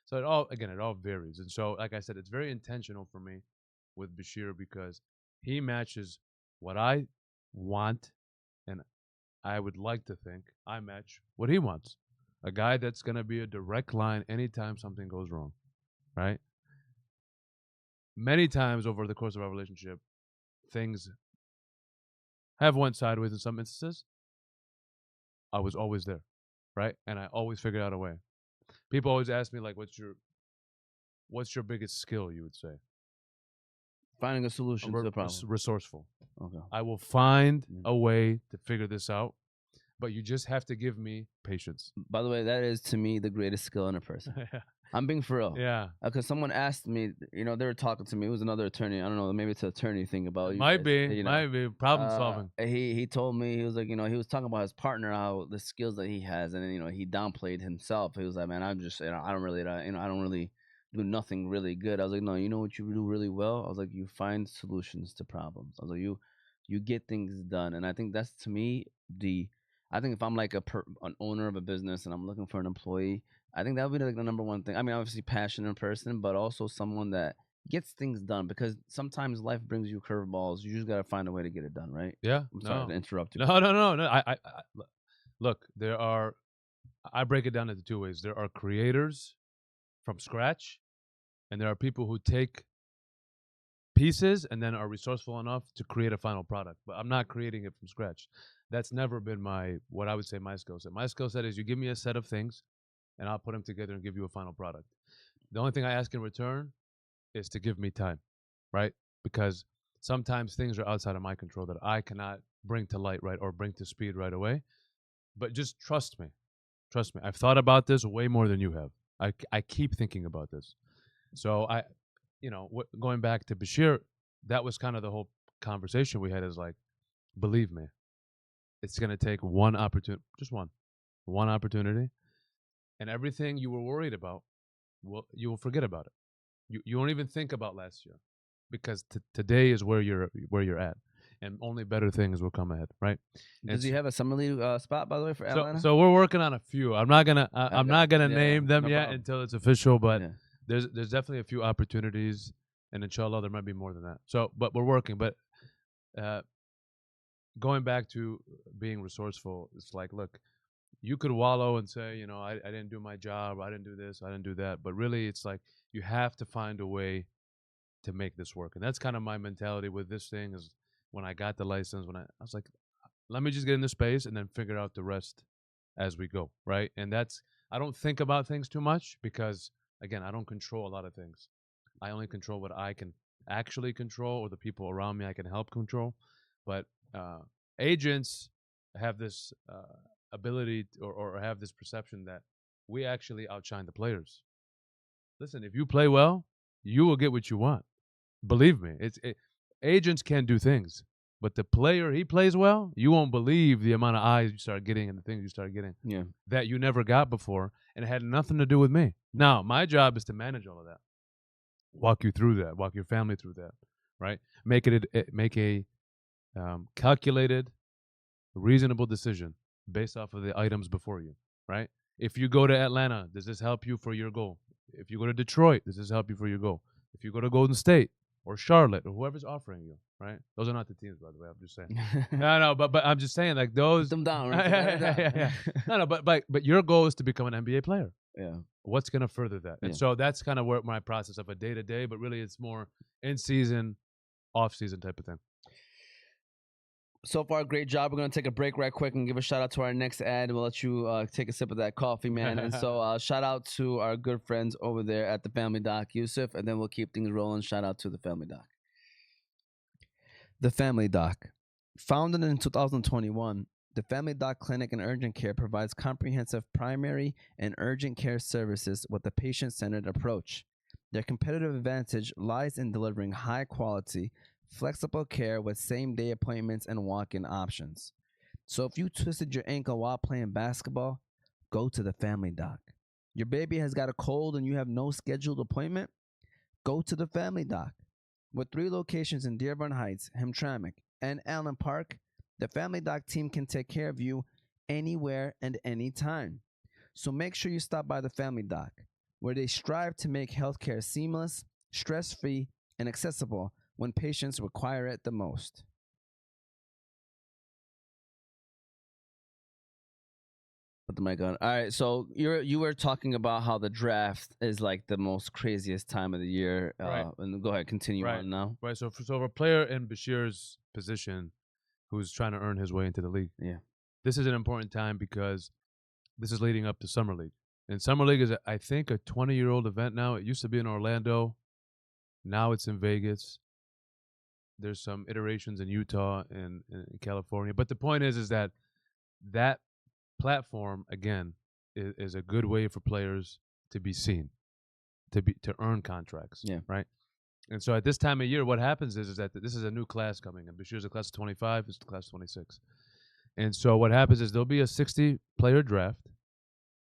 So it all varies. And so, like I said, it's very intentional for me with Bashir because he matches what I want, and I would like to think I match what he wants. A guy that's going to be a direct line anytime something goes wrong, right? Many times over the course of our relationship, things have went sideways in some instances. I was always there, right? And I always figured out a way. People always ask me like, what's your biggest skill? You would say Finding a solution to the problem. resourceful. Okay. I will find a way to figure this out, but you just have to give me patience. By the way, that is to me the greatest skill in a person. I'm being for real. Yeah. Because someone asked me, they were talking to me. It was another attorney. I don't know. Maybe it's an attorney thing about you. Might guys, be problem solving. He told me, he was like, he was talking about his partner, how the skills that he has, and then, he downplayed himself. He was like, man, I'm just, I don't really, I don't really do nothing really good. I was like, no, you know what you do really well? I was like, you find solutions to problems. I was like, you get things done, and I think that's to me I think if I'm like an owner of a business and I'm looking for an employee, I think that would be like the number one thing. I mean, obviously passionate person, but also someone that gets things done because sometimes life brings you curveballs. You just got to find a way to get it done, right? Yeah. I'm sorry to interrupt you. No. Look, I break it down into two ways. There are creators from scratch, and there are people who take pieces and then are resourceful enough to create a final product. But I'm not creating it from scratch. That's never been what I would say my skill set. My skill set is you give me a set of things and I'll put them together and give you a final product. The only thing I ask in return is to give me time, right? Because sometimes things are outside of my control that I cannot bring to light, right, or bring to speed right away. But just trust me. Trust me. I've thought about this way more than you have. I keep thinking about this. So going back to Bashir, that was kind of the whole conversation we had is like, believe me, it's going to take one opportunity, just one opportunity, and everything you were worried about, you will forget about it. You won't even think about last year because today is where you're at, and only better things will come ahead, right? Does he have a summer league spot, by the way, for Atlanta? So we're working on a few. I'm not gonna name them yet problem. until it's official, but Yeah. there's definitely a few opportunities, and inshallah there might be more than that. So, but we're working. But going back to being resourceful, it's like, look, you could wallow and say, I didn't do my job, I didn't do this, I didn't do that, but really, it's like you have to find a way to make this work, and that's kind of my mentality with this thing. Is when I got the license, I was like, let me just get in the space and then figure out the rest as we go, right? And I don't think about things too much because, again, I don't control a lot of things. I only control what I can actually control or the people around me I can help control. But agents have this ability or have this perception that we actually outshine the players. Listen, if you play well, you will get what you want. Believe me, agents can do things, but the player, he plays well, you won't believe the amount of eyes you start getting and the things you start getting Yeah. that you never got before, and it had nothing to do with me. Now, my job is to manage all of that, walk you through that, walk your family through that, right? Make a calculated, reasonable decision based off of the items before you, right? If you go to Atlanta, does this help you for your goal? If you go to Detroit, does this help you for your goal? If you go to Golden State or Charlotte or whoever's offering you, right? Those are not the teams, by the way. I'm just saying. No, but I'm just saying, like those. Put them down. Yeah. No, but your goal is to become an NBA player. Yeah. What's going to further that? And so that's kind of where my process of a day to day, but really it's more in season, off season type of thing. So far, great job. We're going to take a break right quick and give a shout out to our next ad. We'll let you take a sip of that coffee, man. And so shout out to our good friends over there at the Family Doc, Yusuf, and then we'll keep things rolling. Shout out to the Family Doc. The Family Doc. Founded in 2021, the Family Doc Clinic and Urgent Care provides comprehensive primary and urgent care services with a patient-centered approach. Their competitive advantage lies in delivering high-quality, flexible care with same-day appointments and walk-in options. So if you twisted your ankle while playing basketball, go to the Family Doc. Your baby has got a cold and you have no scheduled appointment? Go to the Family Doc. With 3 locations in Dearborn Heights, Hamtramck, and Allen Park, the Family Doc team can take care of you anywhere and anytime. So make sure you stop by the Family Doc, where they strive to make healthcare seamless, stress-free, and accessible when patients require it the most. Put the mic on. All right, so you were talking about how the draft is like the most craziest time of the year. Right. And go ahead, continue Right. on now. Right. So for a player in Bashir's position who's trying to earn his way into the league, Yeah. this is an important time because this is leading up to Summer League. And Summer League is, I think, a 20-year-old event now. It used to be in Orlando. Now it's in Vegas. There's some iterations in Utah and in California. But the point is that platform, again, is a good way for players to be seen, to earn contracts. Yeah. Right. And so at this time of year, what happens is that this is a new class coming in. Bashir's a class of 25, it's the class of 26. And so what happens is there'll be a 60-player draft,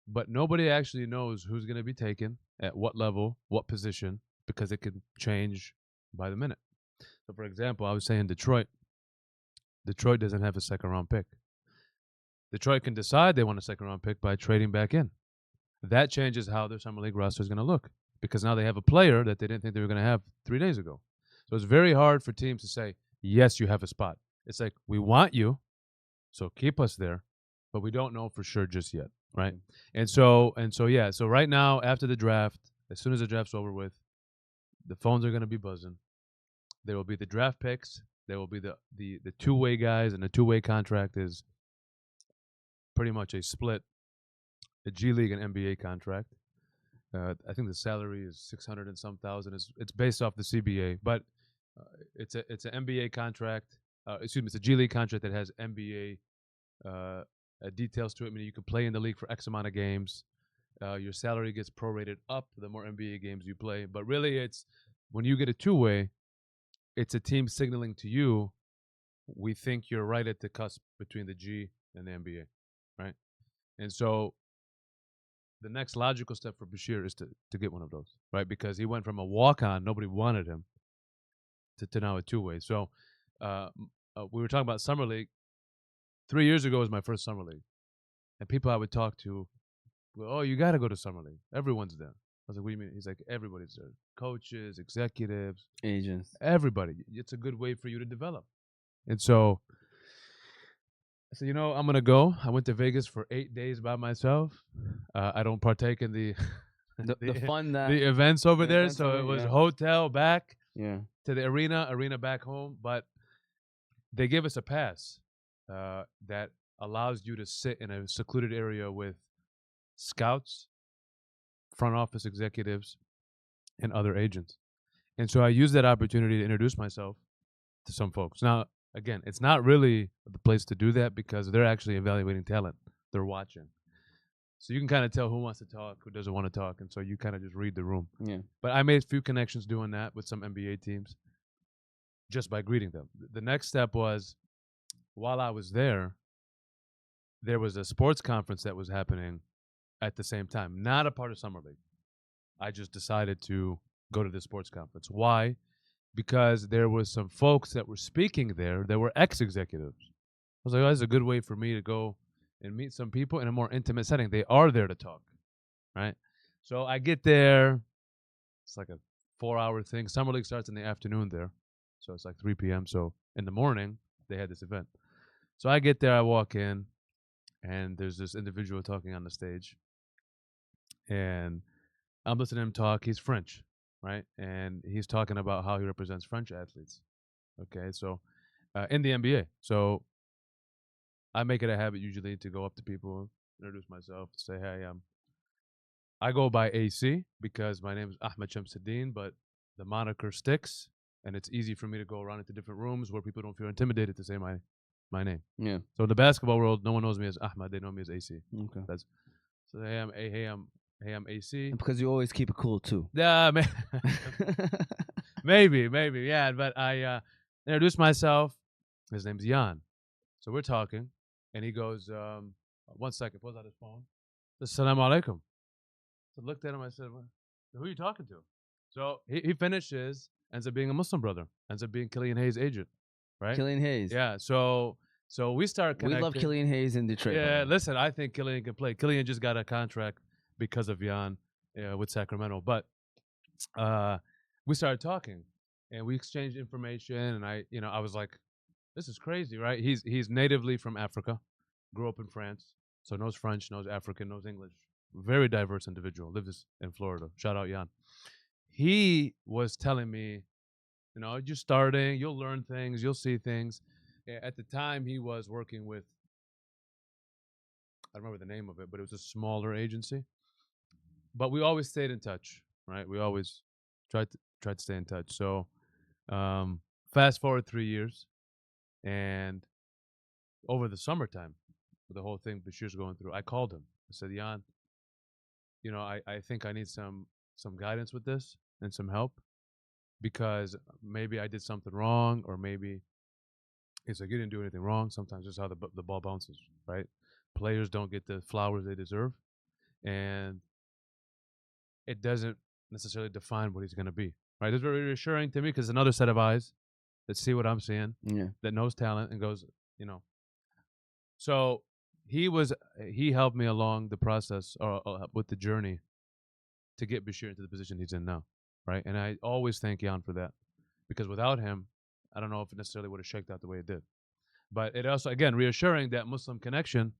but nobody actually knows who's going to be taken, at what level, what position, because it can change by the minute. So, for example, I was saying Detroit doesn't have a second-round pick. Detroit can decide they want a second-round pick by trading back in. That changes how their Summer League roster is going to look, because now they have a player that they didn't think they were going to have 3 days ago. So it's very hard for teams to say, yes, you have a spot. It's like, we want you, so keep us there, but we don't know for sure just yet, right? And so yeah, so right now, after the draft, as soon as the draft's over with, the phones are going to be buzzing. There will be the draft picks. There will be the two-way guys, and the two-way contract is pretty much a split, a G League and NBA contract. I think the salary is 600 and some thousand. It's based off the CBA, but it's an NBA contract. Excuse me, it's a G League contract that has NBA details to it. I mean, you can play in the league for X amount of games. Your salary gets prorated up the more NBA games you play. But really, it's when you get a two-way, it's a team signaling to you, we think you're right at the cusp between the G and the NBA, right? And so the next logical step for Bashir is to get one of those, right? Because he went from a walk-on, nobody wanted him, to now a two-way. So we were talking about Summer League. 3 years ago was my first Summer League. And people I would talk to, go, oh, you got to go to Summer League. Everyone's there. I was like, what do you mean? He's like, everybody's there. Coaches, executives, Agents, everybody. It's a good way for you to develop. And so I said, I'm going to go. I went to Vegas for 8 days by myself. I don't partake in the fun that the events over there. events So over, it was yeah. hotel back to the arena back home. But they give us a pass that allows you to sit in a secluded area with scouts, front office executives, and other agents. And so I used that opportunity to introduce myself to some folks. Now, again, it's not really the place to do that because they're actually evaluating talent. They're watching. So you can kind of tell who wants to talk, who doesn't want to talk. And so you kind of just read the room. Yeah. But I made a few connections doing that with some NBA teams. just by greeting them. The next step was, while I was there was a sports conference that was happening at the same time, not a part of Summer League. I just decided to go to the sports conference. Why? Because there was some folks that were speaking there that were ex-executives. I was like, oh, that's a good way for me to go and meet some people in a more intimate setting. They are there to talk, right? So I get there. It's like a 4-hour thing. Summer League starts in the afternoon there. So it's like 3 p.m. So in the morning, they had this event. So I get there, I walk in, and there's this individual talking on the stage. And I'm listening to him talk. He's French, right? And he's talking about how he represents French athletes. Okay, so in the NBA. So I make it a habit usually to go up to people, introduce myself, say, hey, I go by AC because my name is Ahmad Chamseddine, but the moniker sticks, and it's easy for me to go around into different rooms where people don't feel intimidated to say my name. Yeah. So in the basketball world, no one knows me as Ahmad; they know me as AC. Okay. That's so. I'm AC. And because you always keep it cool too. Yeah, maybe, yeah. But I introduced myself. His name's Jan. So we're talking, and he goes, 1 second, pulls out his phone. Assalamu alaikum. So I looked at him, I said, who are you talking to? So he finishes, ends up being a Muslim brother, ends up being Killian Hayes' agent, right? Killian Hayes. Yeah, so we start connecting. We love Killian Hayes in Detroit. Yeah, listen, I think Killian can play. Killian just got a contract because of Jan with Sacramento. But we started talking, and we exchanged information, and I was like, this is crazy, right? He's natively from Africa, grew up in France, so knows French, knows African, knows English. Very diverse individual. Lives in Florida. Shout out Jan. He was telling me, you're starting, you'll learn things, you'll see things. At the time, he was working with, I don't remember the name of it, but it was a smaller agency. But we always stayed in touch, right? We always tried to stay in touch. So fast forward 3 years, and over the summertime, with the whole thing Bashir's going through, I called him. I said, Jan, I think I need some guidance with this and some help, because maybe I did something wrong, or maybe it's like you didn't do anything wrong. Sometimes it's how the ball bounces, right? Players don't get the flowers they deserve, and it doesn't necessarily define what he's going to be, right? It's very reassuring to me because another set of eyes that see what I'm seeing, that knows talent and goes, So he helped me along the process with the journey to get Bashir into the position he's in now, right? And I always thank Jan for that, because without him, I don't know if it necessarily would have shaked out the way it did. But it also, again, reassuring that Muslim connection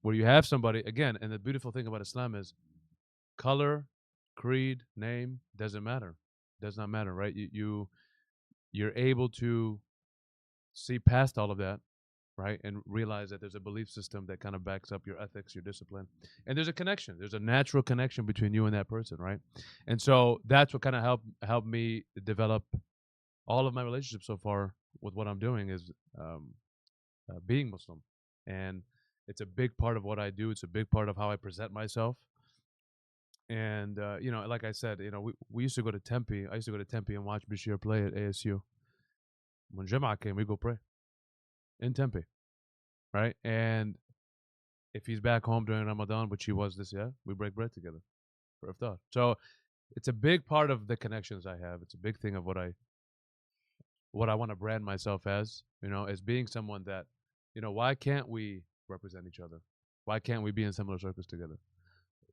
where you have somebody, again, and the beautiful thing about Islam is color, creed, name, doesn't matter. Does not matter, right? You're able to see past all of that, right? And realize that there's a belief system that kind of backs up your ethics, your discipline. And there's a connection. There's a natural connection between you and that person, right? And so that's what kind of helped me develop all of my relationships so far with what I'm doing is being Muslim. And it's a big part of what I do. It's a big part of how I present myself. And, like I said, we used to go to Tempe. I used to go to Tempe and watch Bashir play at ASU. When Jama'ah came, we go pray in Tempe, right? And if he's back home during Ramadan, which he was this year, we break bread together for iftar. So it's a big part of the connections I have. It's a big thing of what I want to brand myself as, as being someone that, why can't we represent each other? Why can't we be in similar circles together?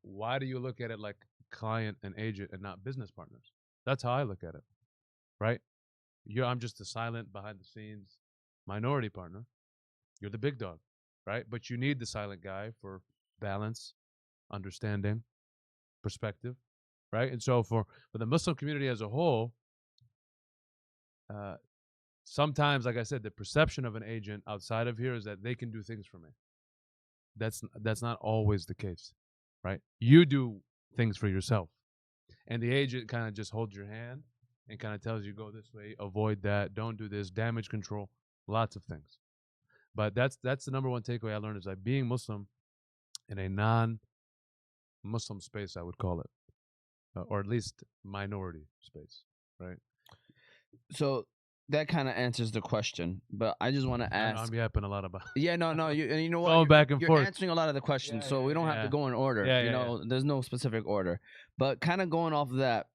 Why do you look at it like client and agent and not business partners? That's how I look at it, right? I'm just the silent, behind the scenes minority partner. You're the big dog, right? But you need the silent guy for balance, understanding, perspective, right? And so for the Muslim community as a whole, sometimes, like I said, the perception of an agent outside of here is that they can do things for me. That's not always the case, right? You do things for yourself, and the agent kind of just holds your hand and kind of tells you, go this way, avoid that, don't do this, damage control, lots of things. But that's the number one takeaway I learned is that being Muslim in a non-Muslim space, I would call it, or at least minority space, right? So that kind of answers the question, but I just want to I know ask. I'm yapping a lot about Yeah, no, you know what? going back and You're forth. answering a lot of the questions, Yeah, so we don't have to yeah, go in order. yeah, You yeah, yeah. know, there's no specific order, but kind of going off of that.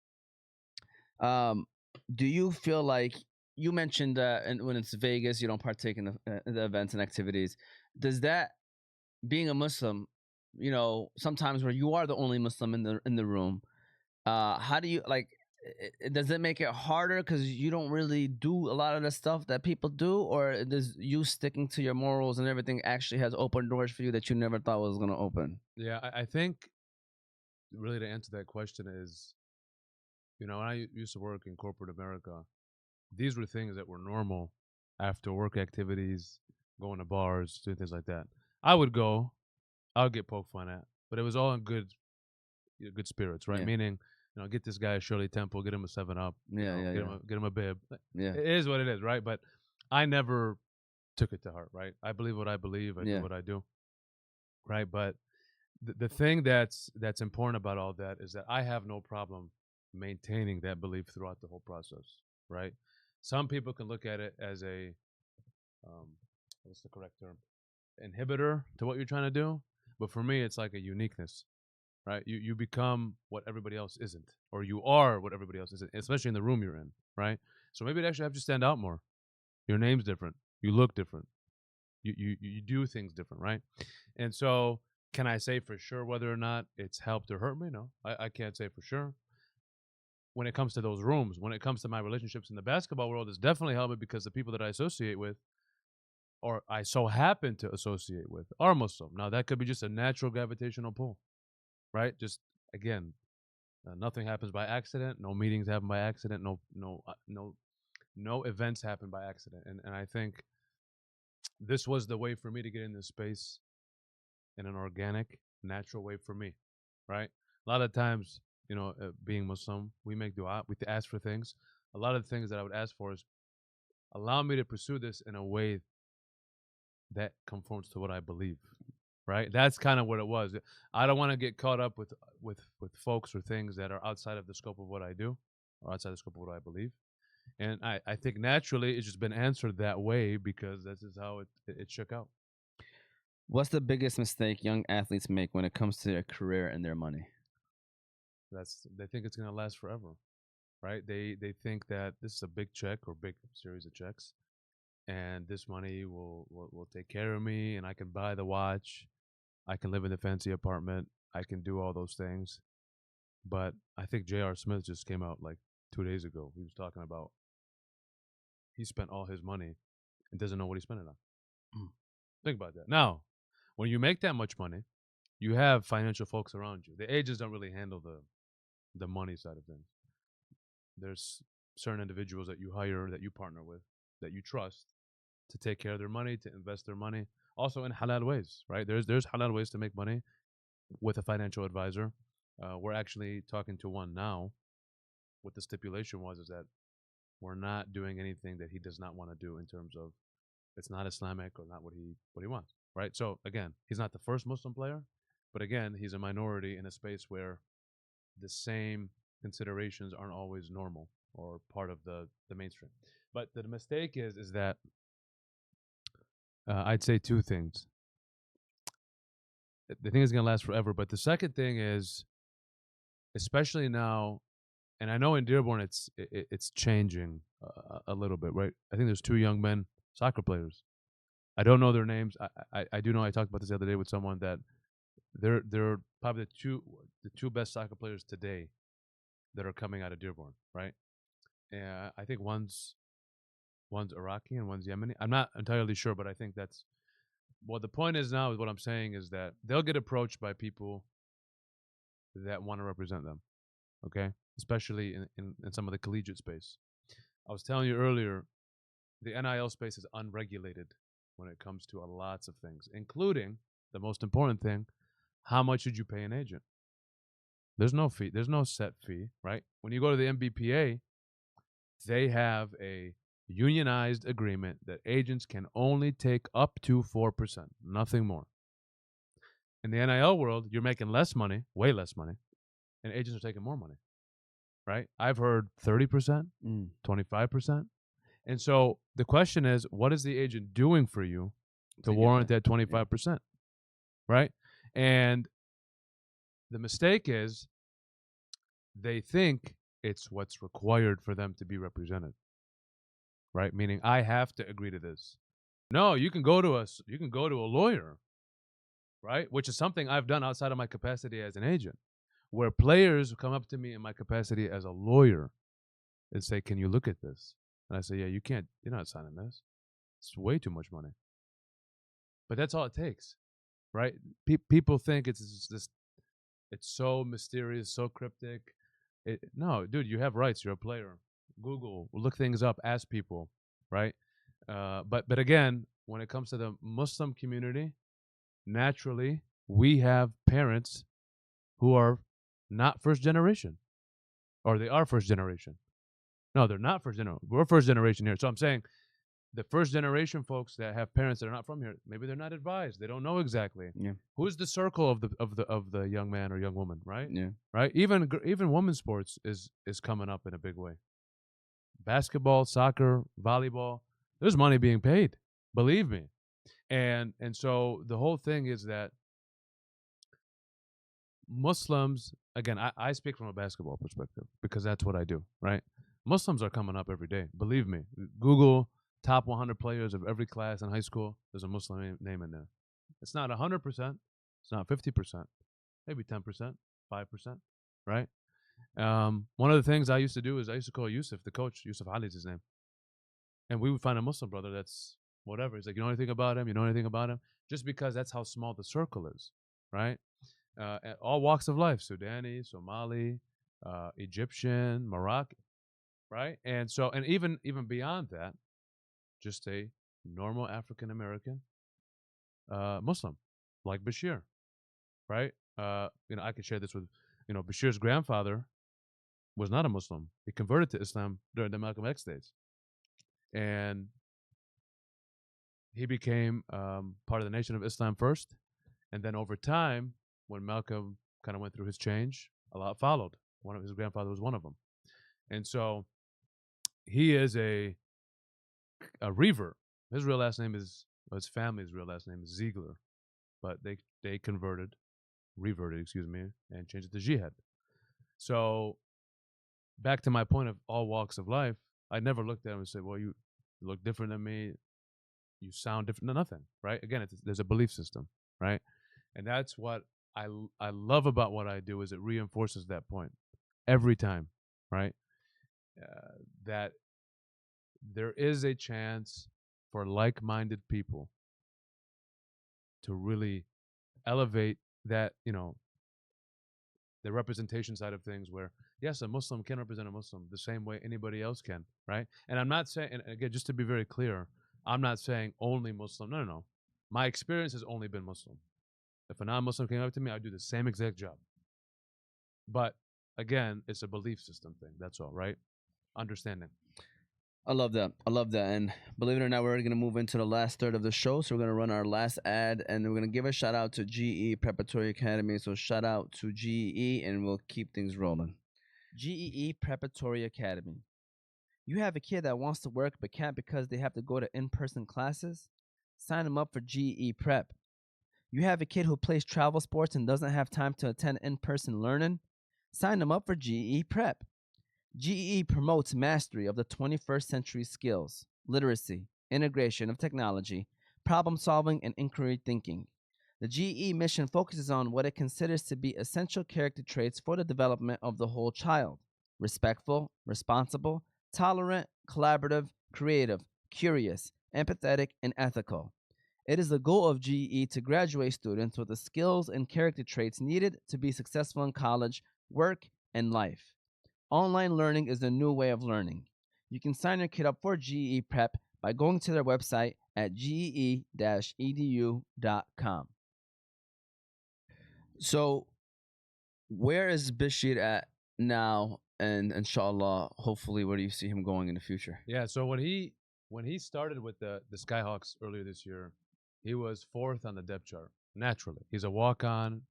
Um, do you feel like you mentioned that, and when it's Vegas, you don't partake in the events and activities? Does that, being a Muslim, you know, sometimes where you are the only Muslim in the room, how do you like? Does it make it harder because you don't really do a lot of the stuff that people do, or does you sticking to your morals and everything actually has opened doors for you that you never thought was gonna open? Yeah, I think really to answer that question is, you know, when I used to work in corporate America, these were things that were normal after work activities, going to bars, doing things like that. I would go, I would get poked fun at, but it was all in good spirits, right? Yeah, Meaning, you know, get this guy a Shirley Temple, get him a 7 Up, you yeah, know, yeah, yeah, get him a bib. yeah, It is what it is, right? But I never took it to heart, right? I believe what I believe, I do yeah. what I do, right? But the thing that's important about all that is that I have no problem maintaining that belief throughout the whole process, right? Some people can look at it as a um, what's the correct term, inhibitor to what you're trying to do, but for me, it's like a uniqueness, right? You become what everybody else isn't, or you are what everybody else isn't, especially in the room you're in, right? So maybe it actually have to stand out more. Your name's different, you look different, you do things different, right? And so, can I say for sure whether or not it's helped or hurt me? No, I can't say for sure. When it comes to those rooms, when it comes to my relationships in the basketball world, it's definitely helped me because the people that I associate with, or I so happen to associate with, are Muslim. Now, that could be just a natural gravitational pull, right? Just again, nothing happens by accident. No meetings happen by accident. No events happen by accident. And I think this was the way for me to get in this space in an organic, natural way for me, right? A lot of times, you know, being Muslim, we make dua, we ask for things. A lot of the things that I would ask for is allow me to pursue this in a way that conforms to what I believe, right? That's kind of what it was. I don't want to get caught up with folks or things that are outside of the scope of what I do or outside the scope of what I believe. And I think naturally it's just been answered that way because this is how it shook out. What's the biggest mistake young athletes make when it comes to their career and their money? They think it's gonna last forever, right? They think that this is a big check or big series of checks, and this money will take care of me, and I can buy the watch, I can live in the fancy apartment, I can do all those things. But I think J.R. Smith just came out like 2 days ago. He was talking about he spent all his money and doesn't know what he spent it on. Think about that. Now, when you make that much money, you have financial folks around you. The agents don't really handle the money side of things. There's certain individuals that you hire, that you partner with, that you trust to take care of their money, to invest their money, also in halal ways, right? There's halal ways to make money with a financial advisor. We're actually talking to one now. What the stipulation was is that we're not doing anything that he does not want to do in terms of it's not Islamic or not what he wants, right? So again, he's not the first Muslim player, but again, he's a minority in a space where the same considerations aren't always normal or part of the mainstream. But the mistake is that I'd say two things. The thing is going to last forever, but the second thing is, especially now, and I know in Dearborn it's changing a little bit, right? I think there's two young men, soccer players. I don't know their names. I do know I talked about this the other day with someone that they're probably the two best soccer players today that are coming out of Dearborn, right? Yeah, I think one's Iraqi and one's Yemeni. I'm not entirely sure, but I think that's well. The point is now is what I'm saying is that they'll get approached by people that want to represent them. Okay, especially in some of the collegiate space. I was telling you earlier, the NIL space is unregulated when it comes to lots of things, including the most important thing: how much should you pay an agent? There's no fee. There's no set fee, right? When you go to the MBPA, they have a unionized agreement that agents can only take up to 4%, nothing more. In the NIL world, you're making less money, way less money, and agents are taking more money, right? I've heard 30%, 25%. And so the question is, what is the agent doing for you to To get warrant that. that 25%? Right? And the mistake is they think it's what's required for them to be represented. Right? Meaning I have to agree to this. No, you can go to a lawyer, right? Which is something I've done outside of my capacity as an agent, where players come up to me in my capacity as a lawyer and say, "Can you look at this?" And I say, "Yeah, you can't. You're not signing this. It's way too much money." But that's all it takes, right? People think it's this. It's so mysterious, so cryptic. No, dude, you have rights. You're a player. Google, look things up, ask people, right? But again, when it comes to the Muslim community, naturally we have parents who are not first generation, or they are first generation. No, they're not first generation. We're first generation here. So I'm saying the first generation folks that have parents that are not from here, maybe they're not advised. They don't know exactly Yeah. who's the circle of the young man or young woman, right? Yeah. Right. Even women's sports is coming up in a big way. Basketball, soccer, volleyball. There's money being paid. Believe me. And so the whole thing is that Muslims, again, I speak from a basketball perspective because that's what I do, right? Muslims are coming up every day. Believe me. Google top 100 players of every class in high school. There's a Muslim name in there. It's not 100%. It's not 50%. Maybe 10%, 5%, right? One of the things I used to do is I used to call Yusuf, the coach. Yusuf Ali is his name. And we would find a Muslim brother that's whatever. He's like, you know anything about him? You know anything about him? Just because that's how small the circle is, right? At all walks of life, Sudani, Somali, Egyptian, Moroccan, right? And so, and even beyond that, just a normal African American Muslim, like Bashir, right? I could share this with, Bashir's grandfather was not a Muslim. He converted to Islam during the Malcolm X days, and he became part of the Nation of Islam first, and then over time, when Malcolm kind of went through his change, a lot followed. One of his grandfather was one of them, and so he is a revert. His real last name is his family's real last name is Ziegler, but they reverted, excuse me, and changed it to Jihad. So back to my point of all walks of life, I never looked at him and said, "Well, you look different than me. You sound different." No, nothing, right? Again, there's a belief system, right? And that's what I love about what I do is it reinforces that point every time, right? That there is a chance for like-minded people to really elevate that, the representation side of things where yes, a Muslim can represent a Muslim the same way anybody else can, right? And I'm not saying, and again, just to be very clear, I'm not saying only Muslim. No, no, no. My experience has only been Muslim. If a non-Muslim came up to me, I'd do the same exact job. But again, it's a belief system thing. That's all, right? Understanding. I love that. I love that. And believe it or not, we're already going to move into the last third of the show. So we're going to run our last ad and we're going to give a shout out to GE Preparatory Academy. So shout out to GE and we'll keep things rolling. GEE Preparatory Academy. You have a kid that wants to work but can't because they have to go to in-person classes? Sign them up for GE Prep. You have a kid who plays travel sports and doesn't have time to attend in-person learning? Sign them up for GE Prep. GEE promotes mastery of the 21st century skills, literacy, integration of technology, problem solving, and inquiry thinking. The GEE mission focuses on what it considers to be essential character traits for the development of the whole child: respectful, responsible, tolerant, collaborative, creative, curious, empathetic, and ethical. It is the goal of GEE to graduate students with the skills and character traits needed to be successful in college, work, and life. Online learning is the new way of learning. You can sign your kid up for GEE Prep by going to their website at gee-edu.com. So, where is Bashir at now? And inshallah, hopefully, where do you see him going in the future? Yeah. So when he started with the Skyhawks earlier this year, he was 4th on the depth chart. Naturally, he's a walk-on.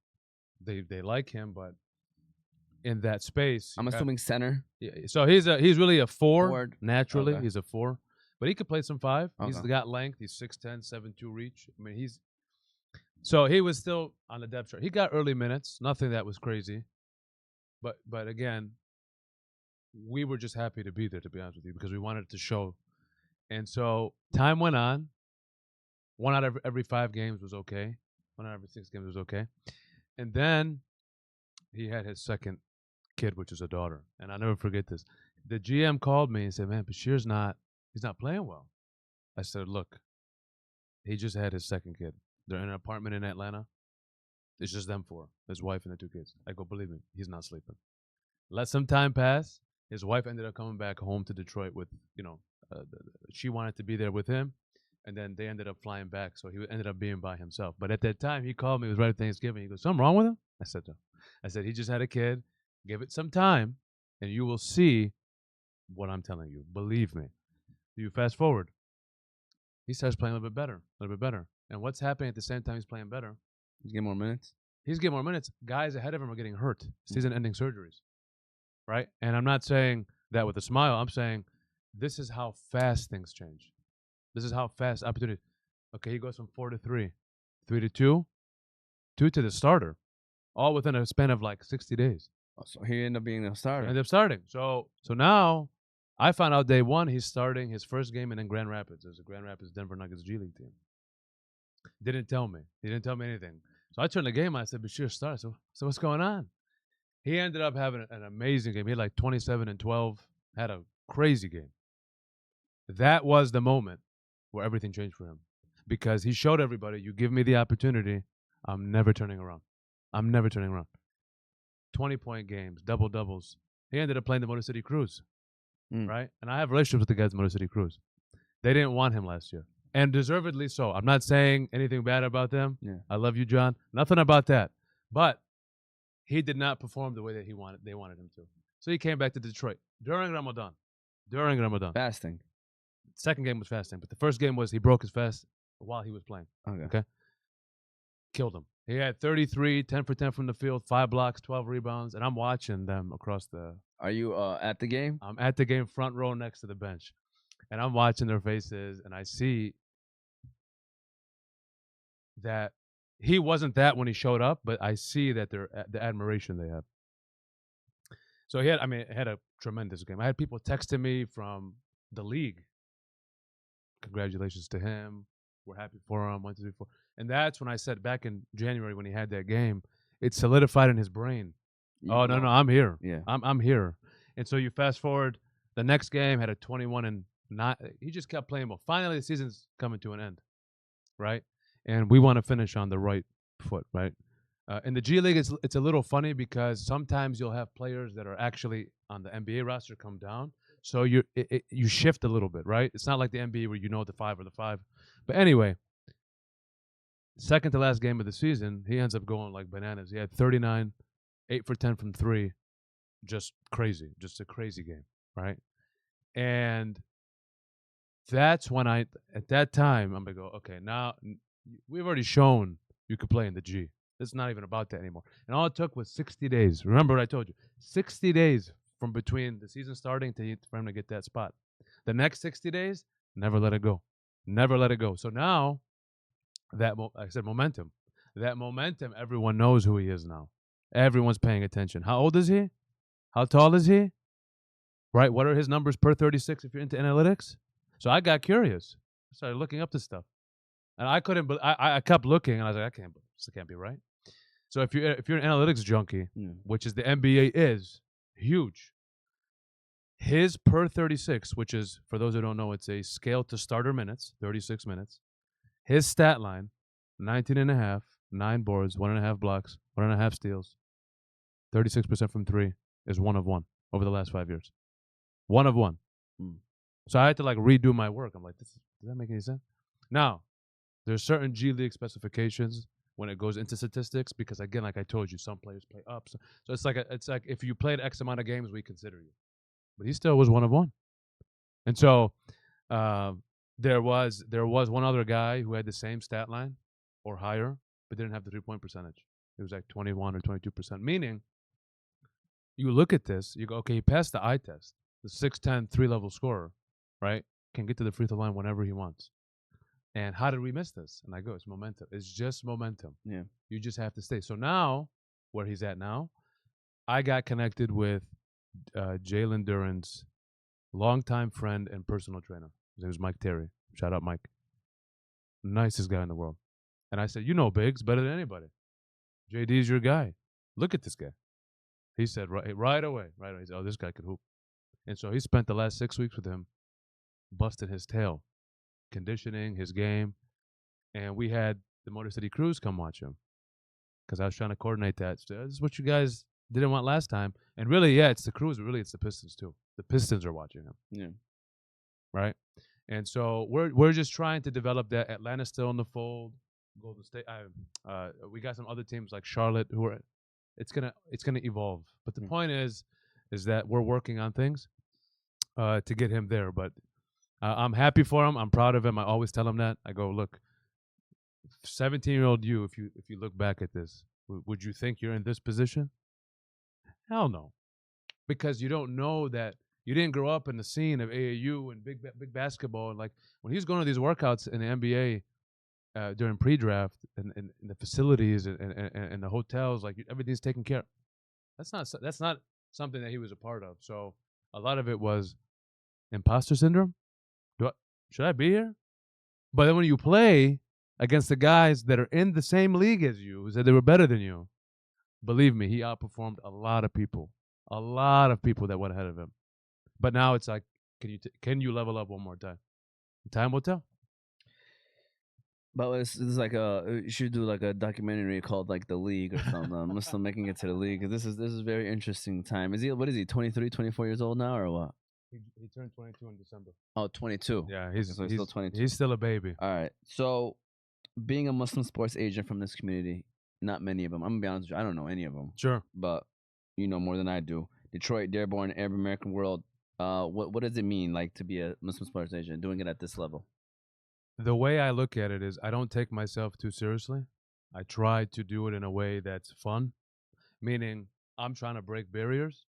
They like him, but in that space, I'm assuming center. yeah. So he's really a 4 Forward. naturally. Okay. He's a 4, But he could play some 5. He's Okay. got length. He's 6'10", 7'2" reach. I mean, so he was still on the depth chart. He got early minutes, nothing that was crazy. But again, we were just happy to be there, to be honest with you, because we wanted to show. And so time went on. 1 out of every 5 games was okay. 1 out of every 6 games was okay. And then he had his second kid, which is a daughter. And I'll never forget this. The GM called me and said, "Man, he's not playing well." I said, "Look, he just had his second kid. They're in an apartment in Atlanta. It's just them 4, his wife and the 2 kids." I go, "Believe me, he's not sleeping." Let some time pass. His wife ended up coming back home to Detroit with, she wanted to be there with him. And then they ended up flying back. So he ended up being by himself. But at that time, he called me. It was right at Thanksgiving. He goes, "Something wrong with him?" I said, "No." I said, "He just had a kid. Give it some time, and you will see what I'm telling you. Believe me." You fast forward. He starts playing a little bit better. And what's happening at the same time he's playing better? He's getting more minutes. He's getting more minutes. Guys ahead of him are getting hurt. Season-ending surgeries, right? And I'm not saying that with a smile. I'm saying this is how fast things change. This is how fast opportunity. Okay, he goes from 4 to 3, 3 to 2, 2 to the starter, all within a span of like 60 days. Oh, so he ended up being a starter. Ended up starting. So now I found out day 1 he's starting his first game in Grand Rapids. There's a Grand Rapids Denver Nuggets G League team. Didn't tell me. He didn't tell me anything. So I turned the game on. I said, "Bashir starts." So what's going on? He ended up having an amazing game. He had like 27 and 12. Had a crazy game. That was the moment where everything changed for him, because he showed everybody, you give me the opportunity, I'm never turning around. I'm never turning around. 20-point games, double-doubles. He ended up playing the Motor City Cruise, right? And I have relationships with the guys at Motor City Cruise. They didn't want him last year, and deservedly so. I'm not saying anything bad about them. Yeah. I love you, John. Nothing about that. But he did not perform the way that they wanted him to. So he came back to Detroit during Ramadan. Fasting. Second game was fasting, but the first game was he broke his fast while he was playing. Okay. Killed him. He had 33, 10 for 10 from the field, 5 blocks, 12 rebounds, and I'm watching them across the... Are you at the game? I'm at the game, front row next to the bench, and I'm watching their faces, and I see that he wasn't that when he showed up, but I see that the admiration they have. So he had a tremendous game. I had people texting me from the league. Congratulations to him. We're happy for him. 1, 2, 3, 4. And that's when I said back in January when he had that game, it solidified in his brain. No, I'm here. Yeah. I'm here. And so you fast forward, the next game had a 21 and 9. He just kept playing well. Finally, the season's coming to an end, right? And we want to finish on the right foot, right? In the G League, it's a little funny because sometimes you'll have players that are actually on the NBA roster come down. So you shift a little bit, right? It's not like the NBA where you know the 5 or the 5. But anyway, second to last game of the season, he ends up going like bananas. He had 39, 8 for 10 from 3. Just crazy. Just a crazy game, right? And that's when at that time, I'm going to go, okay, now we've already shown you could play in the G. It's not even about that anymore. And all it took was 60 days. Remember what I told you? 60 days from between the season starting for him to get that spot. The next 60 days, never let it go. Never let it go. So now, I said momentum. That momentum, everyone knows who he is now. Everyone's paying attention. How old is he? How tall is he? Right? What are his numbers per 36 if you're into analytics? So I got curious. I started looking up this stuff. And I couldn't, I kept looking, and I was like, this can't be right. So if you're an analytics junkie, which is the NBA is huge, his per 36, which is, for those who don't know, it's a scale to starter minutes, 36 minutes. His stat line, 19 and a half, 9 boards, 1.5 blocks, 1.5 steals, 36% from 3 is 1 of 1 over the last 5 years. 1 of 1. So I had to like redo my work. I'm like, does that make any sense? Now, there's certain G League specifications when it goes into statistics, because again, like I told you, some players play up. So it's like if you played X amount of games, we consider you. But he still was 1 of 1. And so there was one other guy who had the same stat line or higher, but didn't have the 3-point percentage. It was like 21 or 22%. Meaning, you look at this, you go, okay, he passed the eye test, the 6'10", 3-level scorer, right? can get to the free throw line whenever he wants. And how did we miss this? And I go, it's momentum. It's just momentum. Yeah. You just have to stay. So now, where he's at now, I got connected with Jalen Duran's longtime friend and personal trainer. His name is Mike Terry. Shout out, Mike. Nicest guy in the world. And I said, you know Biggs better than anybody. JD's your guy. Look at this guy. He said right away. He said, oh, this guy could hoop. And so he spent the last 6 weeks with him, busting his tail, conditioning his game. And we had the Motor City Crews come watch him because I was trying to coordinate that. So this is what you guys didn't want last time. And really, yeah, it's the Crews, but really it's the Pistons too. The Pistons are watching him. Yeah. Right? And so we're just trying to develop that. Atlanta's still in the fold. Golden State. We got some other teams like Charlotte who are. It's gonna evolve. But the point is that we're working on things to get him there. But I'm happy for him. I'm proud of him. I always tell him that. I go, look, 17-year-old you. If you look back at this, would you think you're in this position? Hell no, because you don't know that. You didn't grow up in the scene of AAU and big basketball. And like when he's going to these workouts in the NBA during pre-draft and the facilities and the hotels, like everything's taken care of. That's not something that he was a part of. So a lot of it was imposter syndrome. Should I be here? But then when you play against the guys that are in the same league as you, who said they were better than you, believe me, he outperformed a lot of people that went ahead of him. But now it's like, can you level up one more time? Time will tell. But this is like you should do like a documentary called like The League or something. Muslim making it to the league. This is very interesting time. What is he, 23, 24 years old now or what? He turned 22 in December. Oh, 22. Yeah, he's still 22. He's still a baby. All right. So being a Muslim sports agent from this community, not many of them. I'm gonna be honest with you, I don't know any of them. Sure. But you know more than I do. Detroit, Dearborn, Arab American world. What does it mean like to be a Muslim sports agent doing it at this level? The way I look at it is I don't take myself too seriously. I try to do it in a way that's fun, meaning I'm trying to break barriers,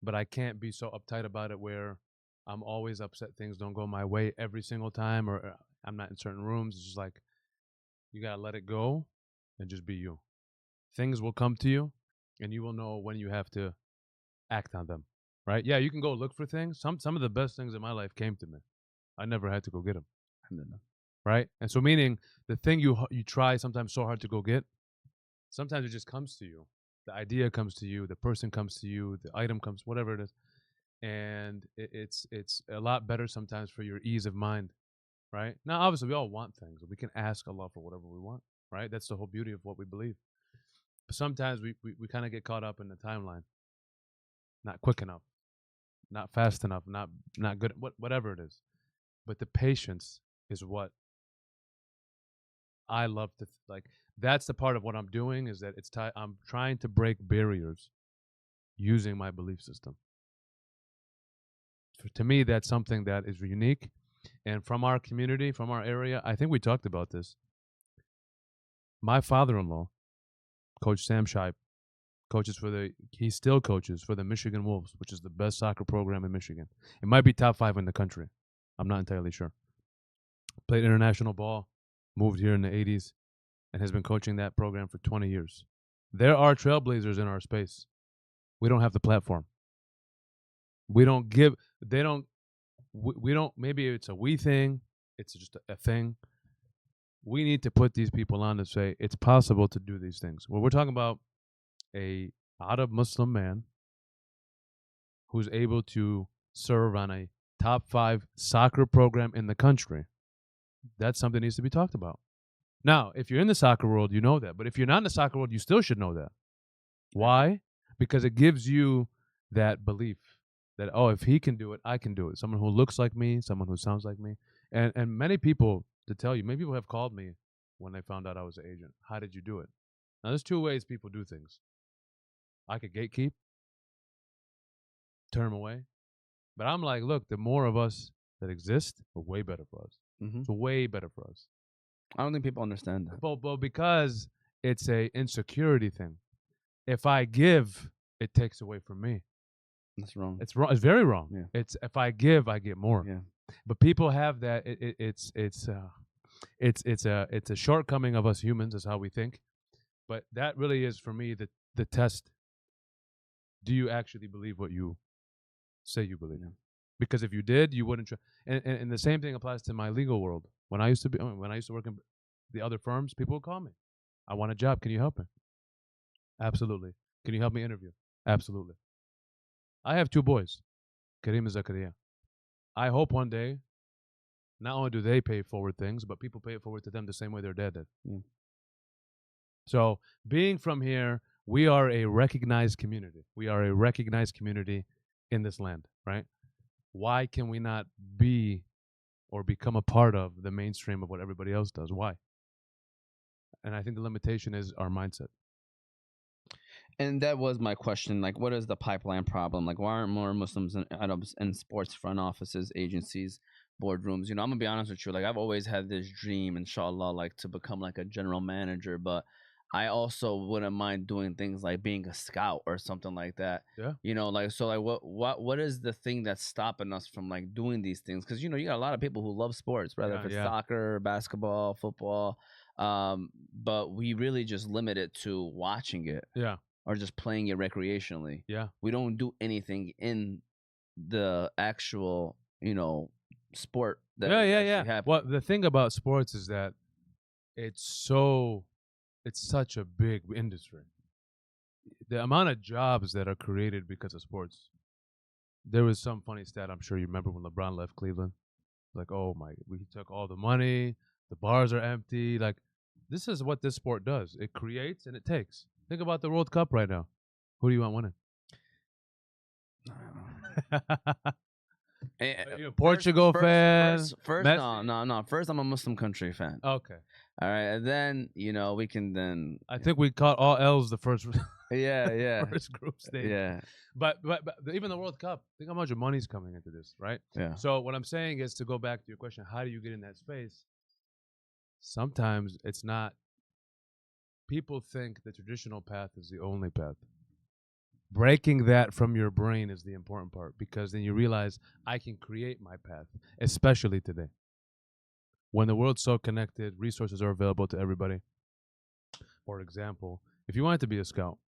but I can't be so uptight about it where I'm always upset things don't go my way every single time or I'm not in certain rooms. It's just like you got to let it go and just be you. Things will come to you and you will know when you have to act on them, right? Yeah, you can go look for things. Some of the best things in my life came to me. I never had to go get them. Right? And so meaning the thing you try sometimes so hard to go get, sometimes it just comes to you. The idea comes to you, the person comes to you, the item comes, whatever it is. And it's a lot better sometimes for your ease of mind, right? Now, obviously, we all want things. We can ask Allah for whatever we want, right? That's the whole beauty of what we believe. But sometimes we kind of get caught up in the timeline. Not quick enough, not fast enough, not good, whatever it is. But the patience is what I love to like. That's the part of what I'm doing is that I'm trying to break barriers using my belief system. To me, that's something that is unique. And from our community, from our area, I think we talked about this. My father-in-law, Coach Sam Shipe, he still coaches for the Michigan Wolves, which is the best soccer program in Michigan. It might be top 5 in the country. I'm not entirely sure. Played international ball, moved here in the 80s, and has been coaching that program for 20 years. There are trailblazers in our space. We don't have the platform. We don't, maybe it's a we thing, it's just a thing. We need to put these people on to say it's possible to do these things. Well, we're talking about a Arab Muslim man who's able to serve on a top 5 soccer program in the country. That's something that needs to be talked about. Now, if you're in the soccer world, you know that. But if you're not in the soccer world, you still should know that. Why? Because it gives you that belief that, oh, if he can do it, I can do it. Someone who looks like me, someone who sounds like me. And many people, to tell you, many people have called me when they found out I was an agent. How did you do it? Now, there's 2 ways people do things. I could gatekeep, turn them away. But I'm like, look, the more of us that exist, are way better for us. Mm-hmm. It's way better for us. I don't think people understand that. But because it's a insecurity thing. If I give, it takes away from me. That's wrong. It's wrong. It's very wrong. Yeah. It's if I give, I get more. Yeah. But people have that. It's a shortcoming of us humans, is how we think. But that really is for me the test. Do you actually believe what you say you believe? Yeah. Because if you did, you wouldn't try. And the same thing applies to my legal world. When I used to work in the other firms, people would call me. I want a job. Can you help me? Absolutely. Can you help me interview? Absolutely. I have 2 boys, Kareem and Zakaria. I hope one day, not only do they pay forward things, but people pay it forward to them the same way their dad did. Yeah. So, being from here, we are a recognized community. We are a recognized community in this land, right? Why can we not be or become a part of the mainstream of what everybody else does? Why? And I think the limitation is our mindset. And that was my question. Like, what is the pipeline problem? Like, why aren't more Muslims in Arabs in sports front offices, agencies, boardrooms? I'm gonna be honest with you. Like, I've always had this dream, inshallah, like to become like a general manager. But I also wouldn't mind doing things like being a scout or something like that. Yeah. Like so, like what is the thing that's stopping us from like doing these things? Because you got a lot of people who love sports, whether if it's soccer, basketball, football. But we really just limit it to watching it. Yeah. Or just playing it recreationally. Yeah. We don't do anything in the actual, sport that Yeah. Well, the thing about sports is that it's such a big industry. The amount of jobs that are created because of sports. There was some funny stat, I'm sure you remember, when LeBron left Cleveland. Like, oh my, he took all the money, the bars are empty. Like, this is what this sport does. It creates and it takes. Think about the World Cup right now. Who do you want winning? Portugal fan. First, no. First, I'm a Muslim country fan. Okay. All right, and then we can then. I think we caught all L's the first. Yeah. First group stage. Yeah. But even the World Cup, think how much money's coming into this, right? Yeah. So what I'm saying is, to go back to your question, how do you get in that space? Sometimes it's not. People think the traditional path is the only path. Breaking that from your brain is the important part, because then you realize I can create my path, especially today. When the world's so connected, resources are available to everybody. For example, if you wanted to be a scout,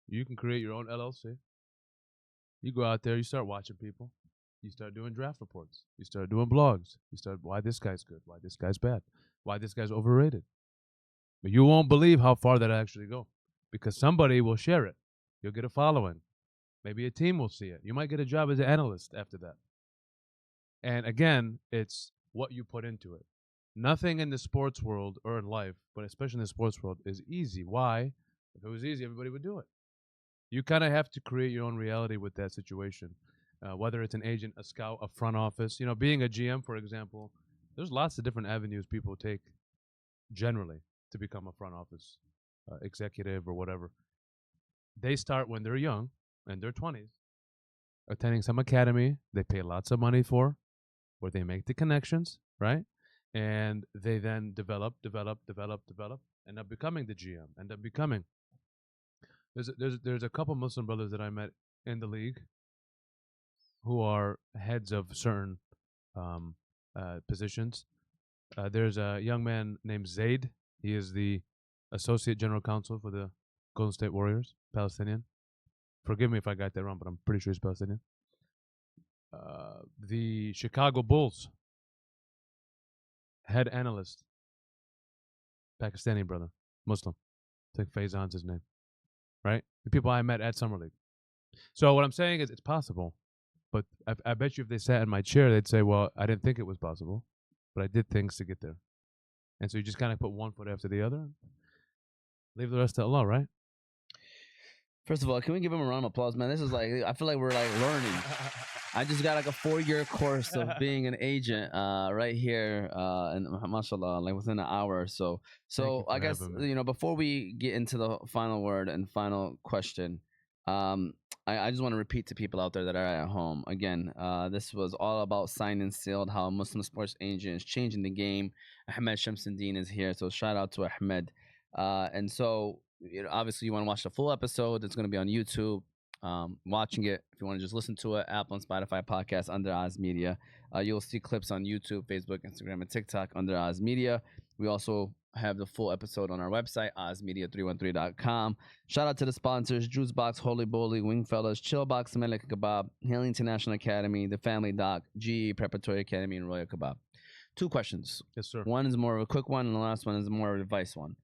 you can create your own LLC. You go out there, you start watching people. You start doing draft reports. You start doing blogs. You start, why this guy's good, why this guy's bad, why this guy's overrated. But you won't believe how far that actually go, because somebody will share it. You'll get a following. Maybe a team will see it. You might get a job as an analyst after that. And again, it's what you put into it. Nothing in the sports world or in life, but especially in the sports world, is easy. Why? If it was easy, everybody would do it. You kind of have to create your own reality with that situation. Whether it's an agent, a scout, a front office. Being a GM, for example, there's lots of different avenues people take generally to become a front office executive or whatever. They start when they're young, in their 20s, attending some academy they pay lots of money for, where they make the connections, right? And they then develop, end up becoming the GM, end up becoming. There's a couple Muslim brothers that I met in the league who are heads of certain positions. There's a young man named Zaid. He is the associate general counsel for the Golden State Warriors, Palestinian. Forgive me if I got that wrong, but I'm pretty sure he's Palestinian. The Chicago Bulls head analyst, Pakistani brother, Muslim. I think Faizan's his name, right? The people I met at Summer League. So what I'm saying is, it's possible, but I bet you if they sat in my chair, they'd say, well, I didn't think it was possible, but I did things to get there. And so you just kind of put one foot after the other, leave the rest to Allah, right? First of all, can we give him a round of applause, man? This is like, I feel like we're like learning. I just got like a 4-year course of being an agent right here, and mashallah, like within an hour or so. So I guess before we get into the final word and final question, I just want to repeat to people out there that are at home again. This was all about signed and sealed, how a Muslim sports agent is changing the game. Ahmad Chamseddine is here, so shout out to Ahmed. And so obviously you want to watch the full episode. It's going to be on YouTube. watching it. If you want to just listen to it, Apple and Spotify podcast under Oz Media. You'll see clips on YouTube, Facebook, Instagram, and TikTok under Oz Media. We also have the full episode on our website, ozmedia313.com. Shout out to the sponsors: Juice Box, Holy Bully, Wingfellas, Chill Box, Melek Kebab, Healing International Academy, The Family Doc, GE Preparatory Academy, and Royal Kebab. 2 questions. Yes, sir. One is more of a quick one, and the last one is more of an advice one.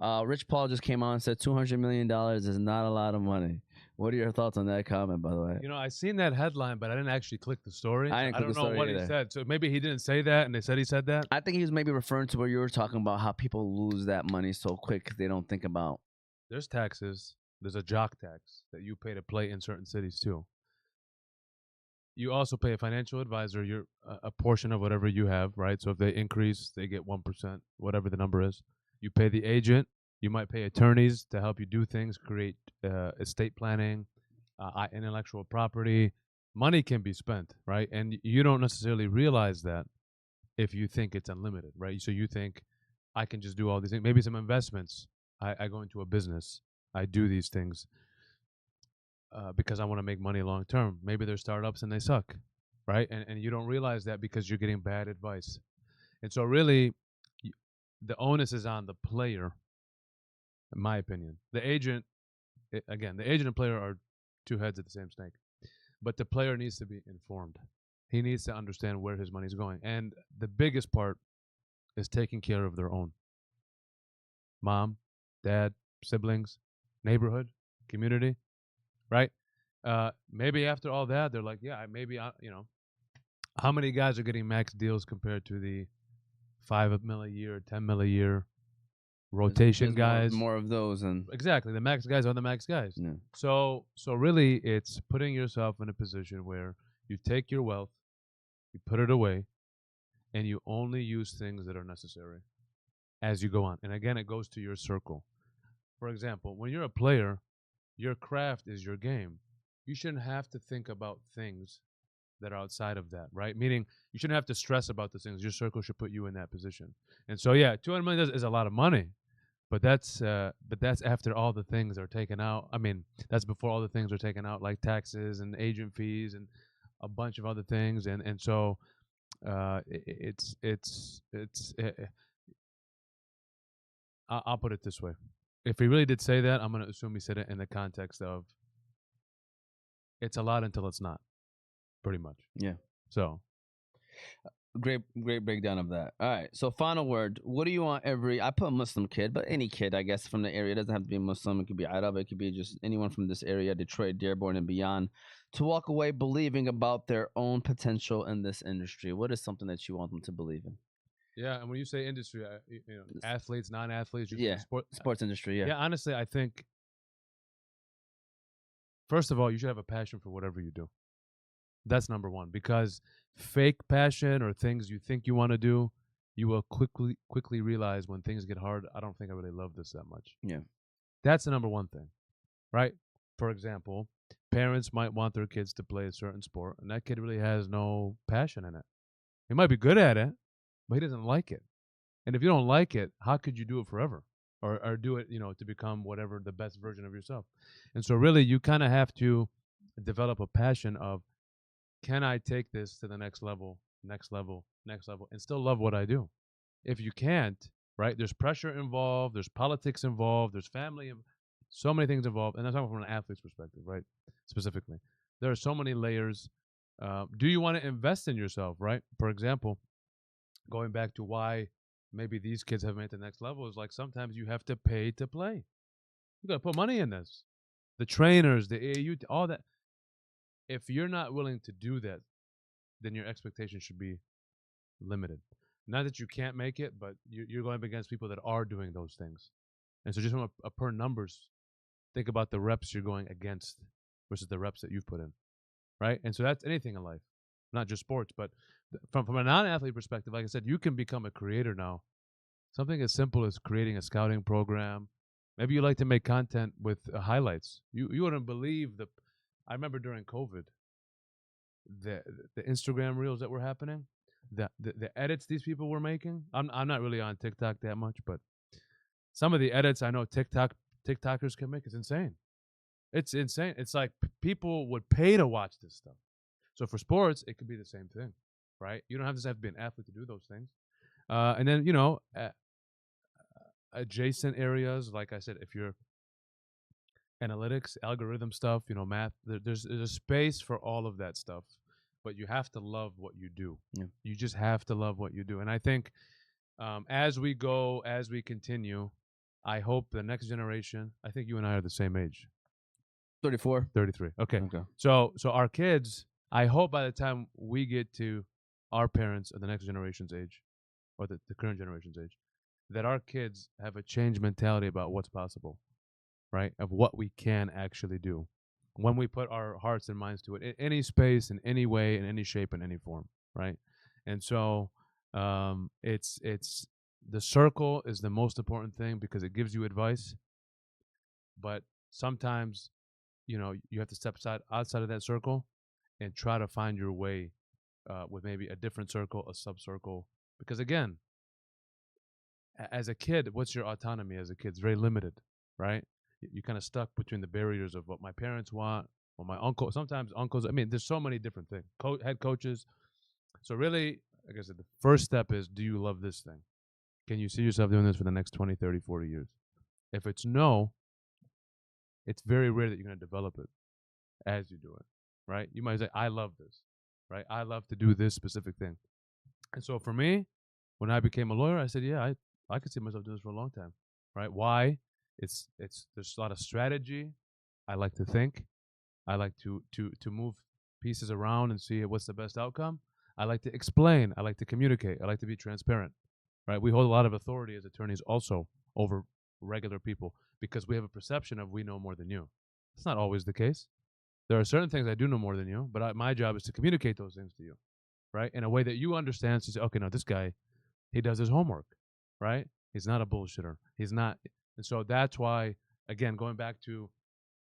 Rich Paul just came on and said $200 million is not a lot of money. What are your thoughts on that comment, by the way? You know, I seen that headline, but I didn't actually click the story. I didn't click don't the know story what either. he said. So maybe he didn't say that, and they said he said that. I think he was maybe referring to where you were talking about how people lose that money so quick because they don't think about. There's taxes. There's a jock tax that you pay to play in certain cities too. You also pay a financial advisor a portion of whatever you have, right? So if they increase, they get 1%, whatever the number is. You pay the agent. You might pay attorneys to help you do things, create estate planning, intellectual property. Money can be spent, right? And you don't necessarily realize that if you think it's unlimited, right? So you think, I can just do all these things. Maybe some investments. I go into a business. I do these things because I want to make money long term. Maybe they're startups and they suck, right? And you don't realize that because you're getting bad advice. And so really, the onus is on the player, in my opinion. The agent, again, the agent and player are 2 heads of the same snake. But the player needs to be informed. He needs to understand where his money's going. And the biggest part is taking care of their own. Mom, dad, siblings, neighborhood, community, right? Maybe after all that, they're like, yeah, maybe, how many guys are getting max deals compared to the $5 million a year, $10 million a year rotation There's guys? more of those, and Exactly. The max guys are the max guys. yeah. So really, it's putting yourself in a position where you take your wealth, you put it away, and you only use things that are necessary as you go on. And again, it goes to your circle. For example, when you're a player, your craft is your game. You shouldn't have to think about things that are outside of that, right? Meaning you shouldn't have to stress about the things. Your circle should put you in that position. And so, yeah, $200 million is a lot of money, but that's after all the things are taken out. I mean, that's before all the things are taken out, like taxes and agent fees and a bunch of other things. And so, I'll put it this way. If he really did say that, I'm going to assume he said it in the context of it's a lot until it's not, pretty much. Yeah. So Great breakdown of that. All right. So final word. What do you want I put Muslim kid, but any kid, I guess, from the area. It doesn't have to be Muslim. It could be Arab. It could be just anyone from this area, Detroit, Dearborn, and beyond, to walk away believing about their own potential in this industry. What is something that you want them to believe in? Yeah, and when you say industry, athletes, non-athletes, sports industry. Yeah, honestly, I think first of all, you should have a passion for whatever you do. That's number one, because fake passion or things you think you want to do, you will quickly realize when things get hard, I don't think I really love this that much. Yeah. That's the number one thing, right? For example, parents might want their kids to play a certain sport, and that kid really has no passion in it. He might be good at it, but he doesn't like it. And if you don't like it, how could you do it forever? Or do it, to become whatever the best version of yourself. And so really you kind of have to develop a passion of, can I take this to the next level, and still love what I do? If you can't, right, there's pressure involved, there's politics involved, there's family, so many things involved. And I'm talking from an athlete's perspective, right, specifically. There are so many layers. Do you want to invest in yourself, right? For example, going back to why maybe these kids have made the next level is like sometimes you have to pay to play. You got to put money in this. The trainers, the AAU, all that. If you're not willing to do that, then your expectations should be limited. Not that you can't make it, but you're going up against people that are doing those things. And so just from a per numbers, think about the reps you're going against versus the reps that you've put in, right? And so that's anything in life, not just sports, but from a non-athlete perspective, like I said, you can become a creator now. Something as simple as creating a scouting program. Maybe you like to make content with highlights. You wouldn't believe I remember during COVID, the Instagram reels that were happening, the edits these people were making. I'm not really on TikTok that much, but some of the edits I know TikTokers can make is insane. It's insane. It's like people would pay to watch this stuff. So for sports, it could be the same thing, right? You don't have to be an athlete to do those things. And then adjacent areas, like I said, if you're analytics, algorithm stuff, math, there's a space for all of that stuff. But you have to love what you do. Yeah. You just have to love what you do. And I think as we continue, I hope the next generation. I think you and I are the same age. 34. 33. Okay. Okay. So our kids, I hope by the time we get to our parents or the next generation's age, or the current generation's age, that our kids have a changed mentality about what's possible, right? Of what we can actually do when we put our hearts and minds to it, in any space, in any way, in any shape, in any form, right? And so it's the circle is the most important thing because it gives you advice, but sometimes you have to step outside of that circle and try to find your way with maybe a different circle, a sub-circle, because again, as a kid, what's your autonomy as a kid? It's very limited, right? You're kind of stuck between the barriers of what my parents want, or my uncle. Sometimes uncles. I mean, there's so many different things. Head coaches. So really, like I said, the first step is, do you love this thing? Can you see yourself doing this for the next 20, 30, 40 years? If it's no, it's very rare that you're going to develop it as you do it, right? You might say, I love this, right? I love to do this specific thing. And so for me, when I became a lawyer, I said, yeah, I could see myself doing this for a long time, right? Why? It's there's a lot of strategy. I like to think. I like to move pieces around and see what's the best outcome. I like to explain. I like to communicate. I like to be transparent, right? We hold a lot of authority as attorneys also over regular people because we have a perception of we know more than you. It's not always the case. There are certain things I do know more than you, but my job is to communicate those things to you, right? In a way that you understand. So you say, okay, no, this guy, he does his homework, right? He's not a bullshitter. He's not. And so that's why, again, going back to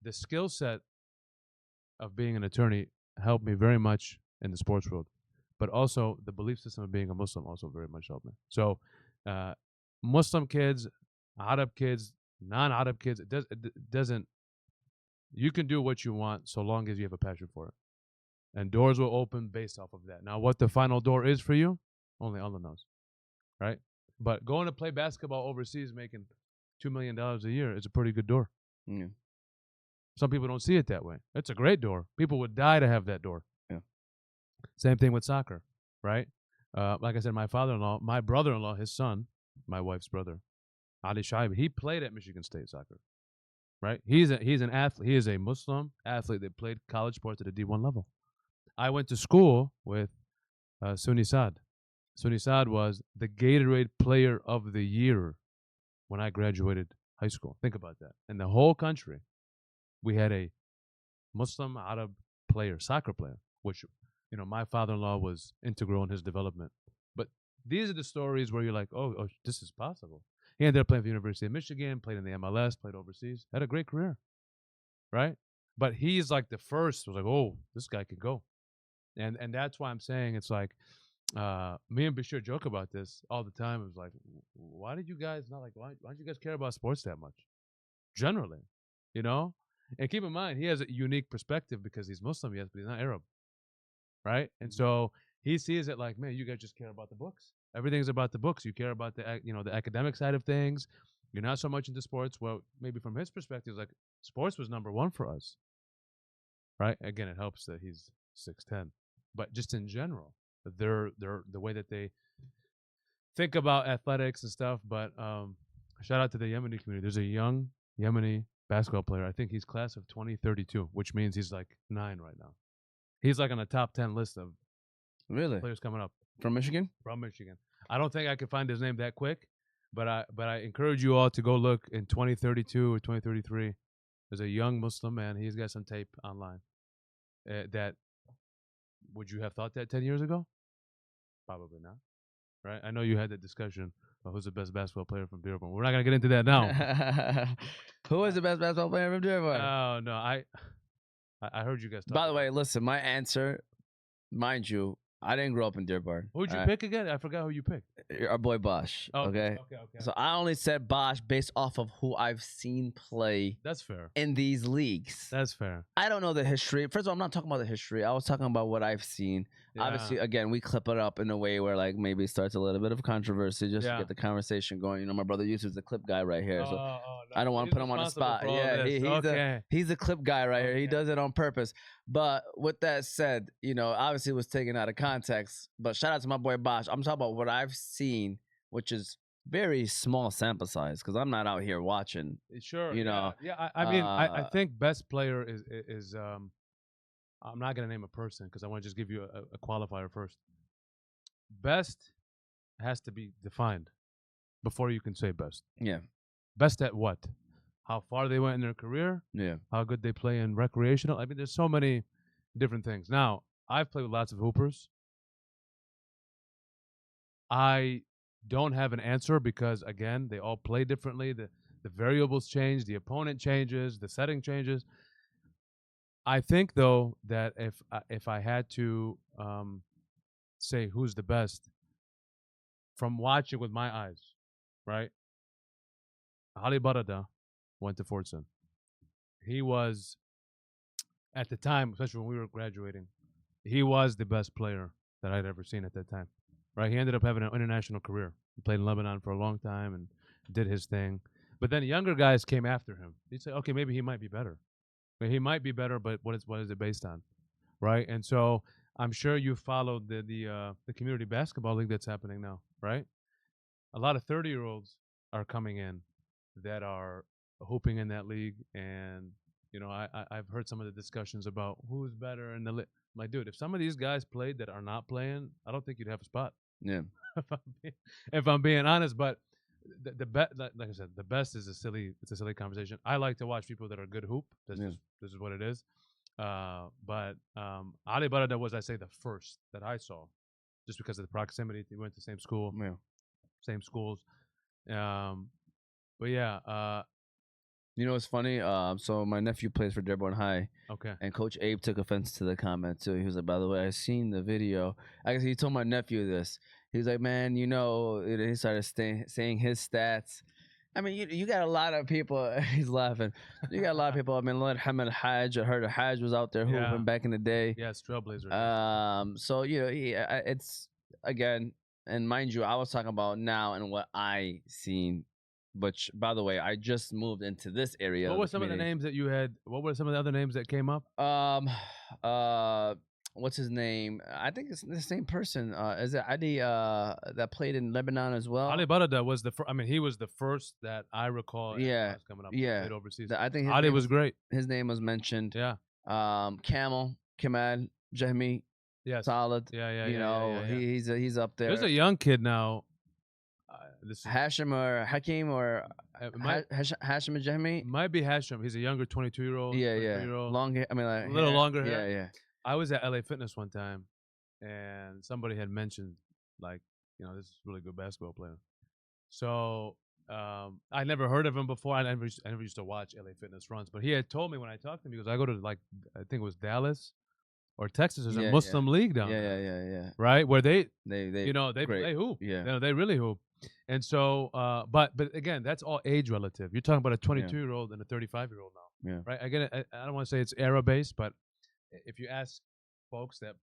the skill set of being an attorney helped me very much in the sports world, but also the belief system of being a Muslim also very much helped me. So Muslim kids, Arab kids, non-Arab kids, it doesn't, you can do what you want so long as you have a passion for it. And doors will open based off of that. Now, what the final door is for you, only Allah knows, right? But going to play basketball overseas making $2 million a year is a pretty good door. Yeah. Some people don't see it that way. It's a great door. People would die to have that door. Yeah. Same thing with soccer, right? Like I said, my father-in-law, my brother-in-law, his son, my wife's brother, Ali Shaibi, he played at Michigan State soccer, right? He's an athlete. He is a Muslim athlete that played college sports at a D1 level. I went to school with Sunni Saad. Sunni Saad was the Gatorade Player of the Year when I graduated high school. Think about that. In the whole country, we had a Muslim Arab player, soccer player, which, my father-in-law was integral in his development. But these are the stories where you're like, oh, this is possible. He ended up playing for the University of Michigan, played in the MLS, played overseas, had a great career, right? But he's like the first, was like, oh, this guy could go. And that's why I'm saying it's like, me and Bashir joke about this all the time. It was like, why did you guys not like, why don't you guys care about sports that much? Generally, And keep in mind, he has a unique perspective because he's Muslim, yes, but he's not Arab, right? And so he sees it like, man, you guys just care about the books. Everything's about the books. You care about the academic side of things. You're not so much into sports. Well, maybe from his perspective, like sports was number one for us, right? Again, it helps that he's 6'10", but just in general, they're the way that they think about athletics and stuff. But shout out to the Yemeni community. There's a young Yemeni basketball player. I think he's class of 2032, which means he's like 9 right now. He's like on the top 10 list of players coming up From Michigan. from Michigan. I don't think I could find his name that quick, but I encourage you all to go look in 2032 or 2033. There's a young Muslim man. He's got some tape online. That would you have thought that 10 years ago? Probably not, right? I know you had that discussion about who's the best basketball player from Dearborn. We're not gonna get into that now. Who is the best basketball player from Dearborn? Oh no, I heard you guys talk. By the way, listen, my answer, mind you, I didn't grow up in Dearborn. Who'd you all right? pick again? I forgot who you picked. Our boy Bosch. Okay. Okay. So I only said Bosch based off of who I've seen play That's fair. in these leagues. That's fair. I don't know the history. First of all, I'm not talking about the history. I was talking about what I've seen. Yeah. Obviously, again, we clip it up in a way where like maybe it starts a little bit of controversy just to Yeah. get the conversation going. You know, my brother Yusuf's the clip guy right here, so No, I don't want to put him on the spot. Yeah, he's the clip guy right here. He does it on purpose. But with that said, you know, obviously it was taken out of context. But shout out to my boy Bosch. I'm talking about what I've seen, which is very small sample size because I'm not out here watching. Sure. You know. Yeah. I mean, I think best player is I'm not gonna name a person because I want to just give you a qualifier first. Best has to be defined before you can say best. Yeah. Best at what? How far they went in their career? Yeah. How good they play in recreational? I mean, there's so many different things. Now, I've played with lots of hoopers. I don't have an answer because, again, they all play differently. The variables change, the opponent changes, the setting changes. I think, though, that if I had to say who's the best from watching with my eyes, right? Ali Barada went to Fordson. He was, at the time, especially when we were graduating, he was the best player that I'd ever seen at that time, right? He ended up having an international career. He played in Lebanon for a long time and did his thing. But then younger guys came after him. He said, okay, maybe he might be better. He might be better, but what is it based on, right? And so I'm sure you followed the community basketball league that's happening now, right? A lot of 30-year-olds are coming in that are hooping in that league, and you know I've heard some of the discussions about who's better in the league. My dude, if some of these guys played that are not playing, I don't think you'd have a spot. Yeah. if I'm being honest, but the best, like I said, the best is a silly conversation. I like to watch people that are good hoop. This is what it is. But Ali Barada was, I say, the first that I saw, just because of the proximity. We went to the same school, same schools. But yeah. You know what's funny? So my nephew plays for Dearborn High. Okay. And Coach Abe took offense to the comment too. He was like, "By the way, I seen the video." I guess he told my nephew this. He was like, "Man, you know," and he started saying his stats. I mean, you got a lot of people. He's laughing. You got a lot of people. I mean, let Ahmad Hajj. I heard Hajj was out there hooping back in the day. Yeah, it's Trailblazer. So you know, it's again, and mind you, I was talking about now and what I seen. Which, by the way, I just moved into this area. What were some of the names that you had? What were some of the other names that came up? What's his name? I think it's the same person. Is it Adi that played in Lebanon as well? Ali Barada was the first. I mean, he was the first that I recall. Yeah, coming up. Yeah, played overseas. I think Ali was great. His name was mentioned. Yeah. Kamal, Jahmi. Yes. Solid. Yeah. You know, he's up there. There's a young kid now. Hashim or Hakim or Hashim and Jahmi. Might be Hashim. He's a younger 22-year-old. Yeah. Long hair. I mean, like a little longer hair. Yeah. I was at LA Fitness one time, and somebody had mentioned, like, you know, this is a really good basketball player. So I never heard of him before. I never used to watch LA Fitness runs, but he had told me when I talked to him, he goes, I go to, like, I think it was Dallas or Texas. There's a Muslim league down there. Yeah. Right? Where they you know, they play hoop. Yeah. You know, they really hoop. And so, but again, that's all age relative. You're talking about a 22-year-old and a 35-year-old now. Yeah. Right? I get it. I don't want to say it's era-based, but if you ask folks that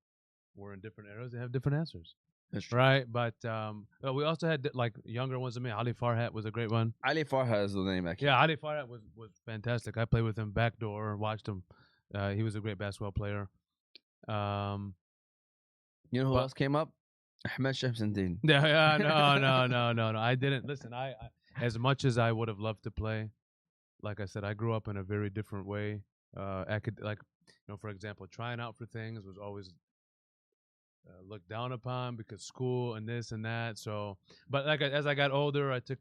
were in different eras, they have different answers. That's true. Right? But we also had, like, younger ones than me. Ali Farhat was a great one. Ali Farhat is the name, actually. Yeah, Ali Farhat was fantastic. I played with him backdoor, watched him. He was a great basketball player. You know who else came up? Ahmad Chamseddine. Yeah, no. I didn't. Listen, I as much as I would have loved to play, like I said, I grew up in a very different way. Like, you know, for example, trying out for things was always looked down upon because school and this and that. So, but like as I got older, I took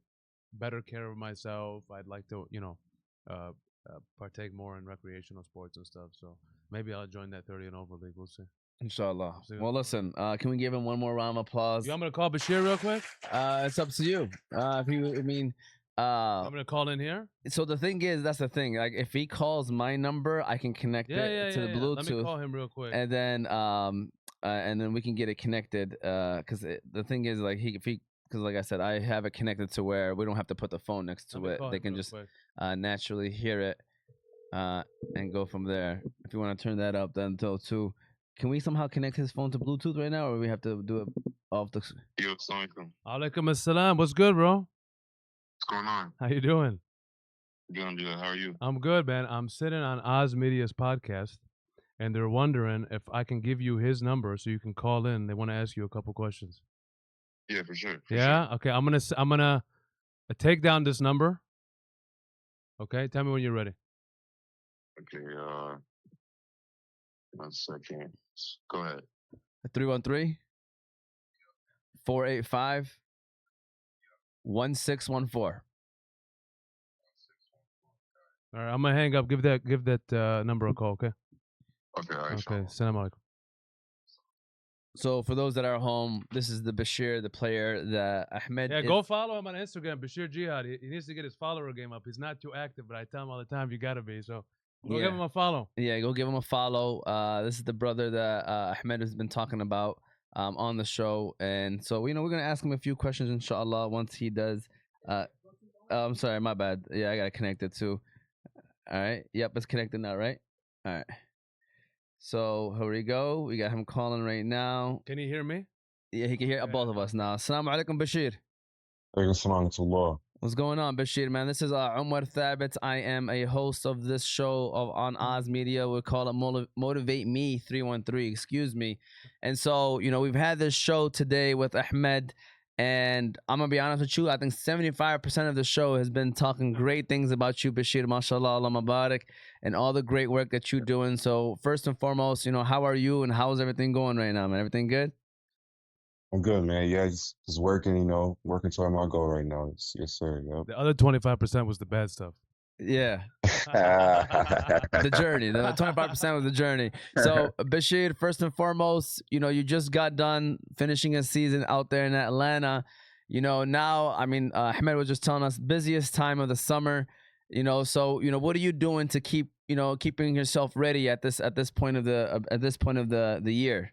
better care of myself. I'd like to, you know, partake more in recreational sports and stuff. So maybe I'll join that 30 and over league. We'll see. Inshallah. Well, listen, can we give him one more round of applause? You want me to call Bashir real quick? It's up to you. I'm gonna call in here. So the thing is, that's the thing. Like, if he calls my number, I can connect it to the Bluetooth. Let me call him real quick. And then and then we can get it connected. Because the thing is, like, because like I said, I have it connected to where we don't have to put the phone next to it. They can just naturally hear it and go from there. If you want to turn that up, then too. Can we somehow connect his phone to Bluetooth right now, or we have to do it off the? Yo, assalamualaikum. Alaikum assalam. What's good, bro? What's going on? How you doing? Good. How are you? I'm good, man. I'm sitting on Oz Media's podcast, and they're wondering if I can give you his number so you can call in. They want to ask you a couple questions. Yeah, for sure. Yeah. Okay. I'm gonna take down this number. Okay. Tell me when you're ready. Okay. 1 second. Go ahead. 313-485-1614. All right. I'm gonna hang up. Give that number a call. Okay. Okay. All right. Okay. Salam alaikum. So for those that are home, this is the Bashir, the player that Ahmed. Yeah, go follow him on Instagram, Bashir Jihad. He needs to get his follower game up. He's not too active, but I tell him all the time, you gotta be. So go give him a follow. Yeah, go give him a follow. This is the brother that Ahmed has been talking about on the show, and so we're gonna ask him a few questions, inshallah, once he does. I'm sorry, my bad. Yeah, I gotta connect it too. All right. Yep, it's connected now, right? All right. So here we go. We got him calling right now. Can you hear me? Yeah, he can hear both of us now. Assalamu alaikum, Bashir. Alaikum. What's going on, Bashir, man? This is Umar Thabit. I am a host of this show on Oz Media. We call it Motivate Me 313. Excuse me. And so, we've had this show today with Ahmed. And I'm going to be honest with you, I think 75% of the show has been talking great things about you, Bashir, mashallah, Allah Mubarak, and all the great work that you're doing. So first and foremost, how are you and how's everything going right now, man? Everything good? I'm good, man. Yeah, just working, working toward my goal right now. Yes, sir. Yep. The other 25% was the bad stuff. Yeah. The journey. The 25% was the journey. So, Bashir, first and foremost, you just got done finishing a season out there in Atlanta. Now, Ahmed was just telling us busiest time of the summer. So what are you doing to keep keeping yourself ready at this point of the year?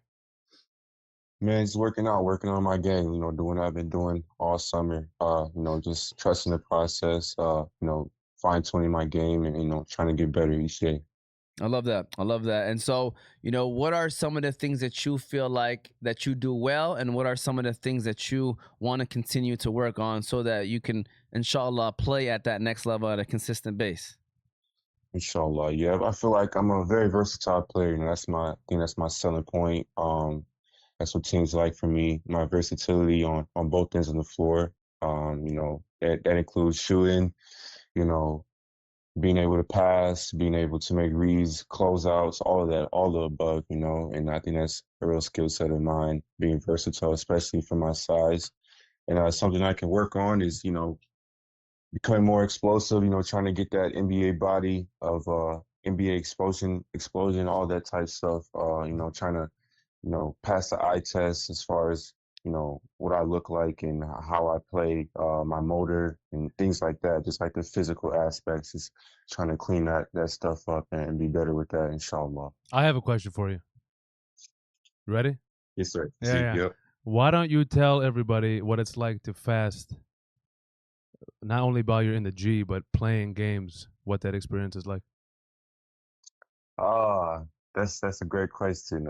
Man, just working on my game. Doing what I've been doing all summer. Just trusting the process. Fine-tuning my game and trying to get better each day. I love that. And so, what are some of the things that you feel like that you do well, and what are some of the things that you want to continue to work on so that you can, inshallah, play at that next level at a consistent base? Inshallah, yeah. I feel like I'm a very versatile player. That's my selling point. That's what teams like for me. My versatility on both ends of the floor. That includes shooting, being able to pass, being able to make reads, closeouts, all of that, all the above, and I think that's a real skill set of mine, being versatile, especially for my size. And something I can work on is, becoming more explosive, trying to get that NBA body of NBA explosion, all that type stuff, trying to, pass the eye test as far as, what I look like and how I play, my motor and things like that, just like the physical aspects, is trying to clean that stuff up and be better with that, inshallah. I have a question for you. Ready? Yes, sir. Yeah. Yep. Why don't you tell everybody what it's like to fast, not only while you're in the G, but playing games, what that experience is like? That's a great question.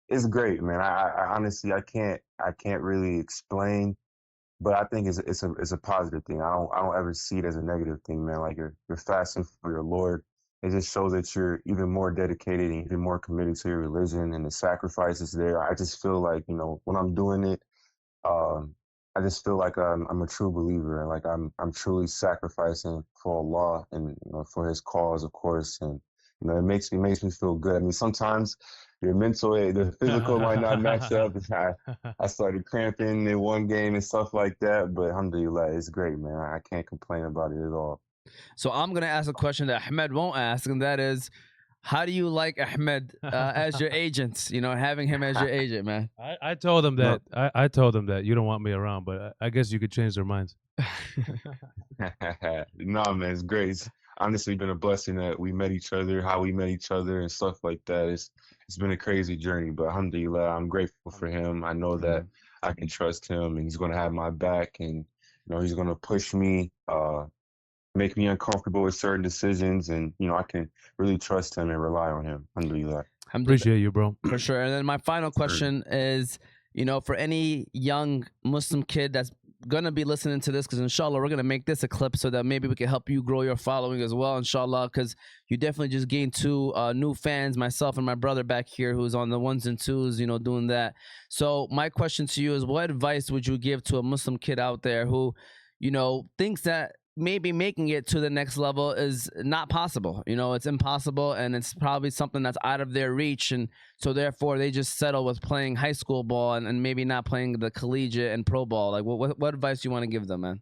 It's great, man. I honestly I can't really explain, but I think it's a positive thing. I don't ever see it as a negative thing, man. Like you're fasting for your Lord. It just shows that you're even more dedicated and even more committed to your religion, and the sacrifice is there. I just feel like, when I'm doing it, I just feel like I'm a true believer, and like I'm truly sacrificing for Allah and for His cause, of course. And it makes me feel good. I mean, sometimes your mental, the physical might not match up. I started cramping in one game and stuff like that, but alhamdulillah, it's great, man. I can't complain about it at all. So I'm gonna ask a question that Ahmed won't ask, and that is, how do you like Ahmed as your agent? Having him as your agent, man. I told them that. I told them that you don't want me around, but I guess you could change their minds. No, man, it's great. honestly been a blessing that we met each other, how we met each other, and stuff like that. It's been a crazy journey, but alhamdulillah, I'm grateful for him. I know that I can trust him, and he's gonna have my back, and he's gonna push me, make me uncomfortable with certain decisions, and I can really trust him and rely on him. Alhamdulillah. Appreciate you, bro. For sure. And then my final question is, for any young Muslim kid that's gonna be listening to this, because inshallah we're gonna make this a clip so that maybe we can help you grow your following as well, inshallah, because you definitely just gained 2 new fans, myself and my brother back here who's on the 1s and 2s, doing that. So my question to you is, what advice would you give to a Muslim kid out there who thinks that maybe making it to the next level is not possible? It's impossible, and it's probably something that's out of their reach, and so therefore they just settle with playing high school ball and maybe not playing the collegiate and pro ball. Like, what advice do you want to give them, man?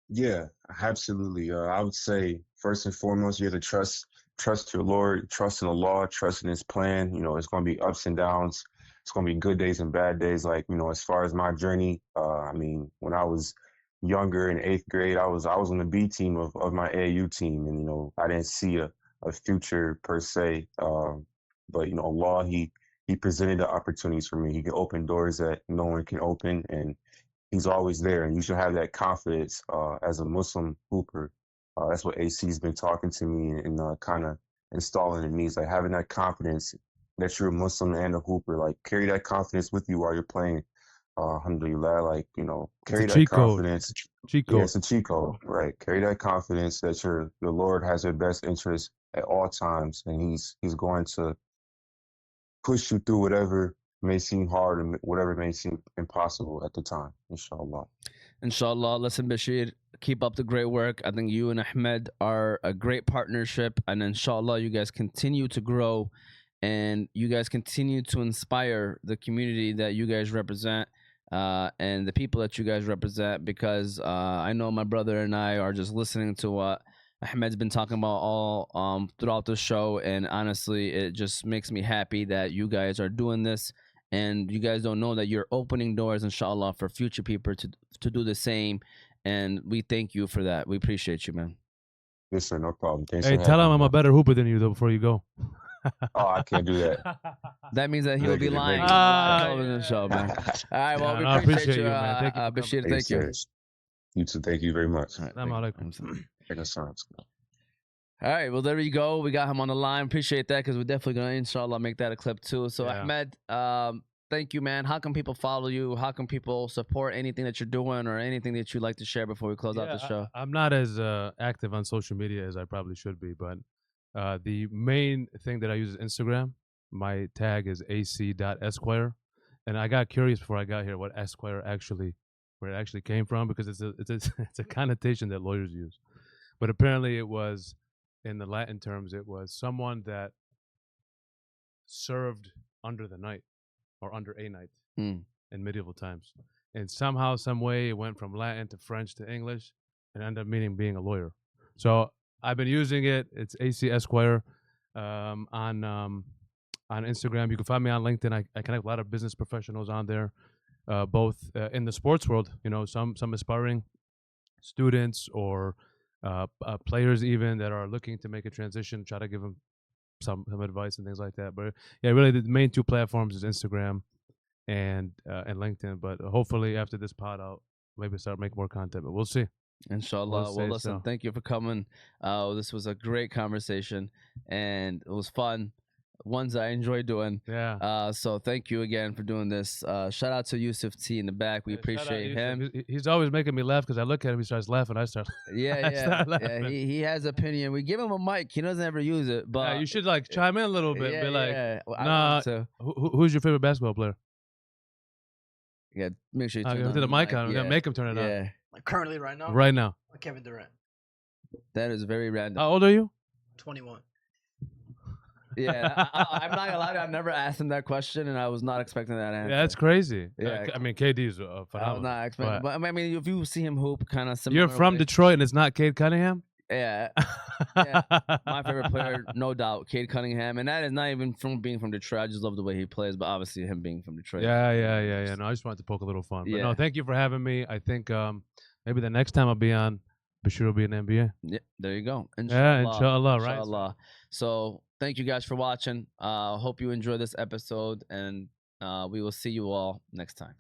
Yeah, absolutely. I would say first and foremost, you have to trust your Lord, trust in the law, trust in His plan. It's going to be ups and downs. It's going to be good days and bad days. Like, as far as my journey, when I was younger in 8th grade, I was on the B team of my AAU team, and I didn't see a future per se. But Allah, He presented the opportunities for me. He can open doors that no one can open, and He's always there. And you should have that confidence as a Muslim hooper. That's what AC's been talking to me and kind of installing in me. It's like having that confidence that you're a Muslim and a hooper. Like, carry that confidence with you while you're playing. Alhamdulillah, like, carry that confidence. Cheat code. Yeah, it's a cheat code, right? Carry that confidence that your Lord has your best interest at all times, and He's going to push you through whatever may seem hard and whatever may seem impossible at the time, inshallah. Inshallah. Listen, Bashir, keep up the great work. I think you and Ahmed are a great partnership, and inshallah you guys continue to grow, and you guys continue to inspire the community that you guys represent, and the people that you guys represent, because I know my brother and I are just listening to what Ahmed's been talking about all throughout the show, and honestly, it just makes me happy that you guys are doing this, and you guys don't know that you're opening doors, inshallah, for future people to do the same, and we thank you for that. We appreciate you, man. Yes, sir, no problem. Thanks Hey, for tell him having I'm me. a better hooper than you, though, before you go. Oh, I can't do that. That means that he will be Negative, lying negative. on the television show, man. All right, well, Yeah, we no, I appreciate you, man. Thank you for Bashir. coming. Thank you. Yes, sir. You too. Thank you very much. All right, Assalamu thank you. Thank All right, well, there you go. We got him on the line. Appreciate that, because we're definitely going to, inshallah, make that a clip too. So, Yeah. Ahmed, thank you, man. How can people follow you? How can people support anything that you're doing or anything that you'd like to share before we close out the show? I'm not as active on social media as I probably should be, but the main thing that I use is Instagram. My tag is ac.esquire, and I got curious before I got here what Esquire where it actually came from, because it's a connotation that lawyers use, but apparently it was, in the Latin terms, it was someone that served under the knight or under a knight in medieval times, and somehow, some way, it went from Latin to French to English, and ended up meaning being a lawyer. So I've been using it. It's AC Esquire on Instagram. You can find me on LinkedIn. I connect a lot of business professionals on there, both in the sports world. Some aspiring students or players even that are looking to make a transition. Try to give them some advice and things like that. But yeah, really the main 2 platforms is Instagram and LinkedIn. But hopefully after this pod, I'll maybe start making more content. But we'll see. Inshallah. Well, listen, thank you for coming. This was a great conversation, and it was fun. Ones I enjoy doing. Yeah. So thank you again for doing this. Shout out to Yusuf T in the back. We appreciate him. He's always making me laugh, because I look at him, he starts laughing. I start. Yeah. He has opinion. We give him a mic. He doesn't ever use it, but you should chime in a little bit. Yeah, be like, Well, nah. Who's your favorite basketball player? Yeah, make sure you turn to the mic on. We're gonna make him turn it on. Yeah. Like currently, right now. Right now. Kevin Durant. That is very random. How old are you? 21. Yeah, I'm not gonna lie to you, I've never asked him that question, and I was not expecting that answer. Yeah, that's crazy. Yeah. I mean, KD's I phenomenal. was not expecting, but I mean, if you see him hoop, kind of similar. You're from Detroit, and it's not Cade Cunningham? Yeah. My favorite player, no doubt, Cade Cunningham, and that is not even from being from Detroit. I just love the way he plays, but obviously him being from Detroit. Yeah. No, I just wanted to poke a little fun. But no, thank you for having me. I think maybe the next time I'll be on, Bashir will be in the NBA. Yeah, there you go. Yeah, inshallah, right? Inshallah. So thank you guys for watching. Hope you enjoy this episode, and we will see you all next time.